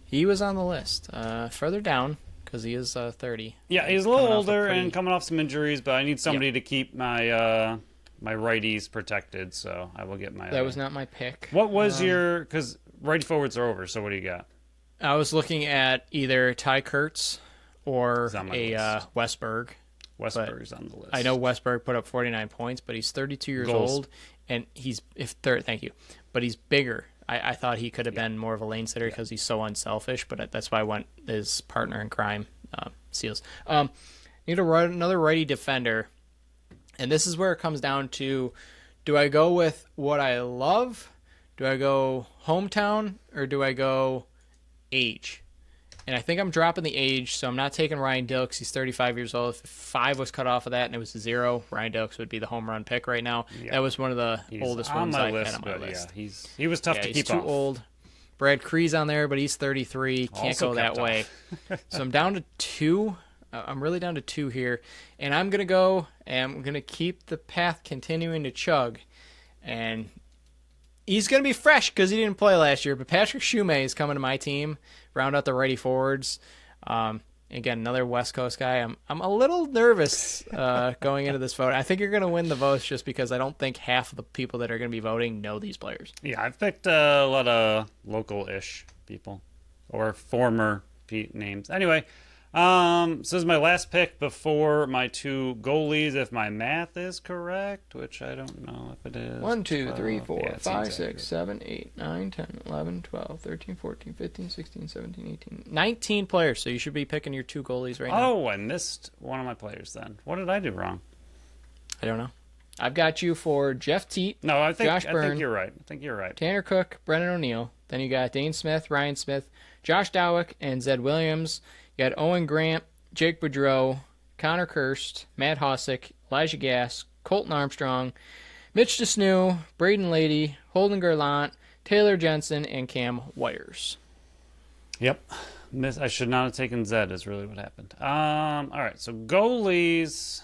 [SPEAKER 1] He was on the list. Further down because he is 30.
[SPEAKER 2] Yeah, he's a little older and coming off some injuries, but I need somebody to keep my my righties protected. So I will get my.
[SPEAKER 1] That was not my pick.
[SPEAKER 2] What was your? Because righty forwards are over. So what do you got?
[SPEAKER 1] I was looking at either Ty Kurtz or a Westberg.
[SPEAKER 2] Westberg's on the list.
[SPEAKER 1] I know Westberg put up 49 points, but he's 32 years old, and thank you. But he's bigger. I thought he could have been more of a lane sitter because he's so unselfish, but that's why I went his partner in crime, Seals. Need another righty defender, and this is where it comes down to: do I go with what I love? Do I go hometown, or do I go age? And I think I'm dropping the age, so I'm not taking Ryan Dilks. He's 35 years old. If 5 was cut off of that and it was a 0, Ryan Dilks would be the home run pick right now. Yeah. That was one of the oldest ones I had on my list.
[SPEAKER 2] Yeah, he was tough to keep off.
[SPEAKER 1] He's too old. Brad Kree's on there, but he's 33. Can't also go that way. So I'm down to 2. I'm really down to 2 here. And I'm going to keep the path continuing to chug. And he's going to be fresh because he didn't play last year. But Patrick Shumay is coming to my team. Round out the righty forwards. Again, another West Coast guy. I'm a little nervous going into this vote. I think you're going to win the votes just because I don't think half of the people that are going to be voting know these players.
[SPEAKER 2] Yeah, I've picked a lot of local-ish people or former names. Anyway, so this is my last pick before my 2 goalies, if my math is correct, which I don't know if it is.
[SPEAKER 1] 1, 2, 3, 4, 5, 6, 7, 8, 9, 10, 11, 12, 13, 14, 15, 16, 17, 18, 19 players. So you should be picking your 2 goalies right now.
[SPEAKER 2] Oh, I missed one of my players then. What did I do wrong?
[SPEAKER 1] I don't know. I've got you for Jeff Teat, Josh Byrne.
[SPEAKER 2] I think you're right.
[SPEAKER 1] Tanner Cook, Brennan O'Neill. Then you got Dane Smith, Ryan Smith, Josh Dowick, and Zed Williams. You got Owen Grant, Jake Boudreau, Connor Kirst, Matt Hosick, Elijah Gass, Colton Armstrong, Mitch DeSnew, Braden Lady, Holden Gerlant, Taylor Jensen, and Cam Wires.
[SPEAKER 2] Yep. I should not have taken Zed is really what happened. All right, so goalies,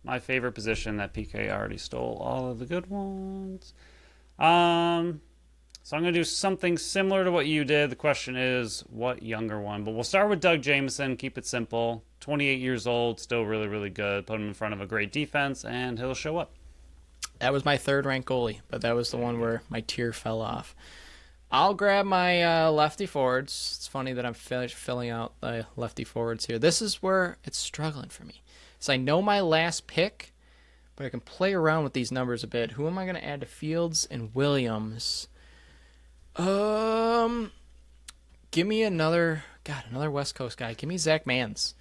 [SPEAKER 2] my favorite position that PK already stole all of the good ones. So I'm going to do something similar to what you did. The question is, what younger one? But we'll start with Doug Jamieson. Keep it simple. 28 years old, still really, really good. Put him in front of a great defense, and he'll show up.
[SPEAKER 1] That was my 3rd-ranked goalie, but that was the one where my tier fell off. I'll grab my lefty forwards. It's funny that I'm filling out the lefty forwards here. This is where it's struggling for me. So I know my last pick, but I can play around with these numbers a bit. Who am I going to add to Fields and Williams? Give me another West Coast guy. Give me Zach Mans,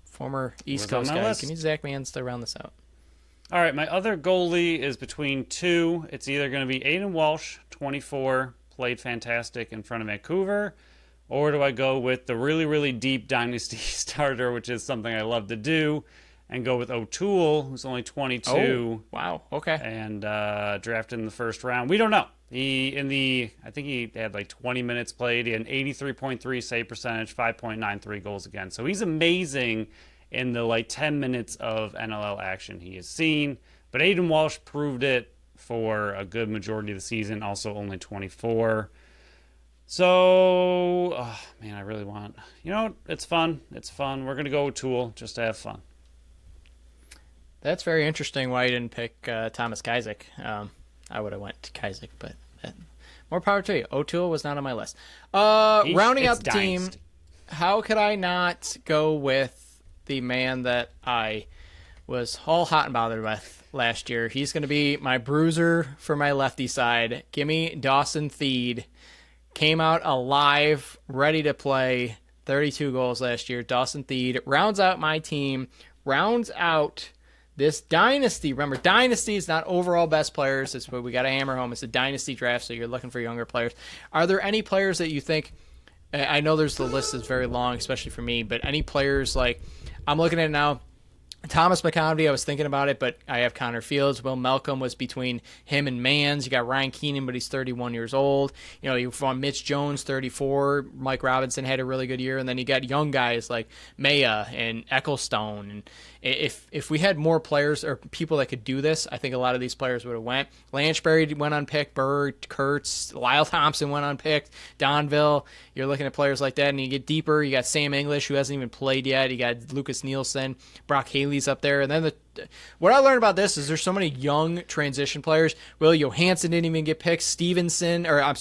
[SPEAKER 1] former East Coast guy. Give me Zach Mans to round this out.
[SPEAKER 2] All right, my other goalie is between 2. It's either going to be Aiden Walsh, 24, played fantastic in front of Vancouver, or do I go with the really, really deep dynasty starter, which is something I love to do, and go with O'Toole, who's only 22.
[SPEAKER 1] Oh, wow, okay.
[SPEAKER 2] And drafted in the 1st round. We don't know. I think he had like 20 minutes played. He had an 83.3 save percentage, 5.93 goals against. So he's amazing in the like 10 minutes of NLL action he has seen. But Aiden Walsh proved it for a good majority of the season, also only 24. So, I really want... it's fun. It's fun. We're going to go with O'Toole just to have fun.
[SPEAKER 1] That's very interesting why you didn't pick Thomas Kajzik. I would have went to Kaisick, but more power to you. O'Toole was not on my list. Rounding out the team, how could I not go with the man that I was all hot and bothered with last year? He's going to be my bruiser for my lefty side. Give me Dawson Thied. Came out alive, ready to play. 32 goals last year. Dawson Thied rounds out my team, rounds out this dynasty. Remember, dynasty is not overall best players. It's what we got to hammer home. It's a dynasty draft, so you're looking for younger players. Are there any players that you think, I know the list is very long, especially for me, but any players like, I'm looking at it now, Thomas McConvey, I was thinking about it, but I have Connor Fields. Will Malcolm was between him and Mans. You got Ryan Keenan, but he's 31 years old. You know, you found Mitch Jones, 34. Mike Robinson had a really good year. And then you got young guys like Maya and Ecclestone. And if we had more players or people that could do this, I think a lot of these players would have went. Lanchbury went unpicked. Bird, Kurtz, Lyle Thompson went unpicked. Donville. You're looking at players like that. And you get deeper. You got Sam English, who hasn't even played yet. You got Lucas Nielsen. Brock Haley's up there. And then what I learned about this is there's so many young transition players. Will Johansson didn't even get picked. Stevens. You got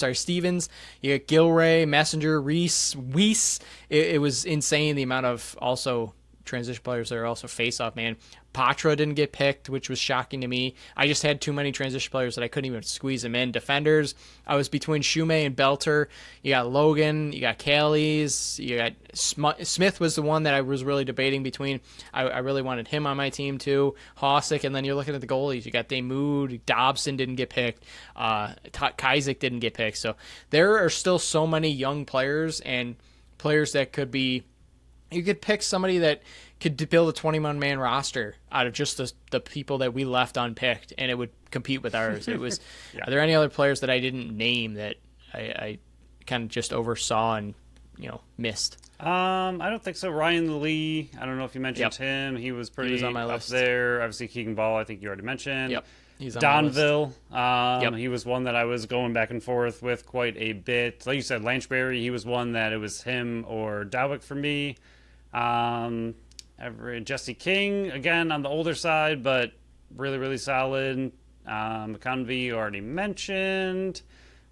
[SPEAKER 1] Gilray, Messenger, Weiss. It was insane the amount of also transition players that are also face-off, man. Patra didn't get picked, which was shocking to me. I just had too many transition players that I couldn't even squeeze them in. Defenders, I was between Shumay and Belter. You got Logan, you got Callies, you got Smith was the one that I was really debating between. I really wanted him on my team too. Hosick, and then you're looking at the goalies. You got Damoud, Dobson didn't get picked. Kaisick didn't get picked. So there are still so many young players and players that could be. You could pick somebody that could build a 21-man roster out of just the people that we left unpicked, and it would compete with ours. It was. Yeah. Are there any other players that I didn't name that I kind of just oversaw and missed?
[SPEAKER 2] I don't think so. Ryan Lee. I don't know if you mentioned him. He was pretty
[SPEAKER 1] on my
[SPEAKER 2] up
[SPEAKER 1] list
[SPEAKER 2] there. Obviously, Keegan Ball. I think you already mentioned.
[SPEAKER 1] Yep. He's on
[SPEAKER 2] Donville. He was one that I was going back and forth with quite a bit. Like you said, Lanchbury. He was one that it was him or Dowick for me. Jesse King, again, on the older side, but really, really solid. McConvey already mentioned.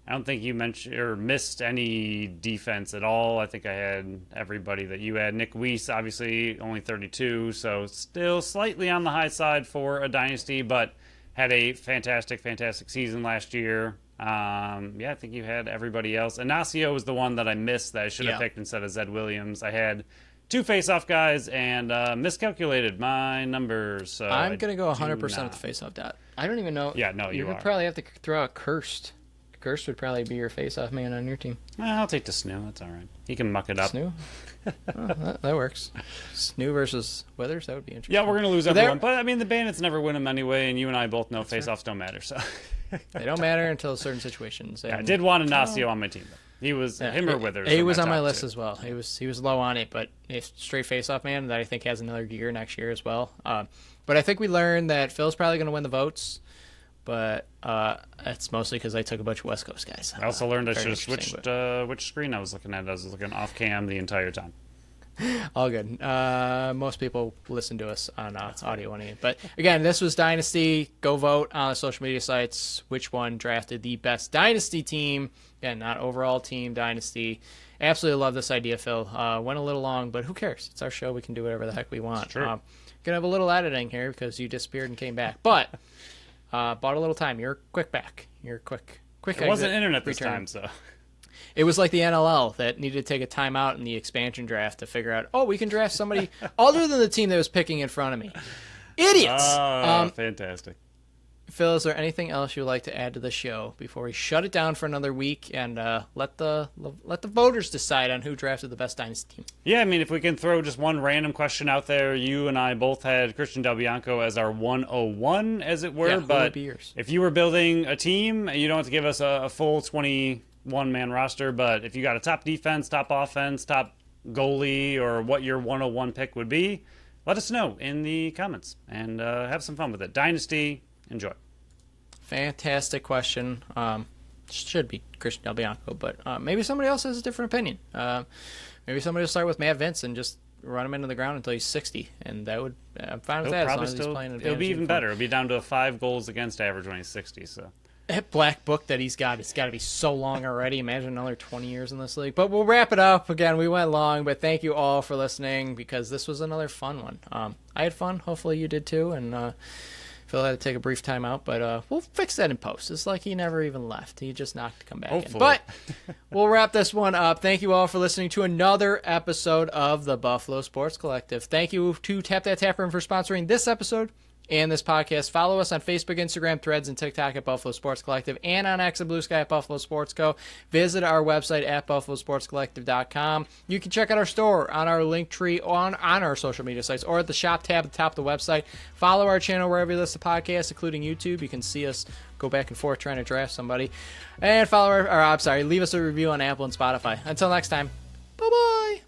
[SPEAKER 2] I don't think you mentioned or missed any defense at all. I think I had everybody that you had. Nick Weiss, obviously, only 32, so still slightly on the high side for a dynasty, but had a fantastic, fantastic season last year. I think you had everybody else. Inacio was the one that I missed that I should have picked instead of Zed Williams. I had two face-off guys and miscalculated my numbers. So
[SPEAKER 1] I'm going to go 100% at the face-off dot. I don't even know.
[SPEAKER 2] Yeah, no, you
[SPEAKER 1] would probably have to throw out Kirst. Kirst would probably be your face-off man on your team.
[SPEAKER 2] I'll take the Snoo. That's all right. He can muck it up.
[SPEAKER 1] Snoo? That works. Snoo versus Withers, that would be interesting.
[SPEAKER 2] Yeah, we're going to lose everyone. But, I mean, the Bandits never win them anyway, and you and I both know face-offs don't matter. So
[SPEAKER 1] they don't matter until certain situations.
[SPEAKER 2] I did want Inacio on my team, though. He was him or Withers.
[SPEAKER 1] He was on my list as well. He was low on it, but a straight face-off man that I think has another year next year as well. But I think we learned that Phil's probably going to win the votes, but it's mostly because I took a bunch of West Coast guys.
[SPEAKER 2] I also learned I should have switched which screen I was looking at. I was looking off cam the entire time.
[SPEAKER 1] All good. Most people listen to us on audio only. But again, this was Dynasty. Go vote on the social media sites. Which one drafted the best Dynasty team? Again, not overall team, Dynasty. Absolutely love this idea, Phil. Went a little long, but who cares? It's our show. We can do whatever the heck we want. Gonna have a little editing here because you disappeared and came back. But bought a little time. You're quick back. You're quick. It
[SPEAKER 2] wasn't internet this time, so.
[SPEAKER 1] It was like the NLL that needed to take a timeout in the expansion draft to figure out, we can draft somebody other than the team that was picking in front of me. Idiots!
[SPEAKER 2] Fantastic.
[SPEAKER 1] Phil, is there anything else you'd like to add to the show before we shut it down for another week and let the voters decide on who drafted the best Dynasty team?
[SPEAKER 2] Yeah, I mean, if we can throw just one random question out there, you and I both had Christian Del Bianco as our 101, as it were.
[SPEAKER 1] Yeah,
[SPEAKER 2] but
[SPEAKER 1] be yours?
[SPEAKER 2] If you were building a team, you don't have to give us a full 21-man roster, but if you got a top defense, top offense, top goalie, or what your 101 pick would be, let us know in the comments and have some fun with it. Dynasty, enjoy.
[SPEAKER 1] Fantastic question. Should be Christian Del Bianco, but maybe somebody else has a different opinion. Maybe somebody will start with Matt Vince and just run him into the ground until he's 60, and that would I'm fine with that as long as he's playing advantage.
[SPEAKER 2] It'll be even better. It'll be down to 5 goals against average when he's 60. So
[SPEAKER 1] that black book that he's got, it's got to be so long already. Imagine another 20 years in this league. But we'll wrap it up. Again, we went long, but thank you all for listening because this was another fun one. I had fun. Hopefully you did too. And Phil had to take a brief time out, but we'll fix that in post. It's like he never even left. He just knocked to come back in. But we'll wrap this one up. Thank you all for listening to another episode of the Buffalo Sports Collective. Thank you to Tap That Tap Room for sponsoring this episode and this podcast. Follow us on Facebook, Instagram, Threads, and TikTok at Buffalo Sports Collective, and on X and Blue Sky at Buffalo Sports Co. Visit our website at buffalosportscollective.com. You can check out our store on our link tree on our social media sites or at the shop tab at the top of the website. Follow our channel wherever you listen to podcasts, including YouTube. You can see us go back and forth trying to draft somebody. And leave us a review on Apple and Spotify. Until next time, bye-bye.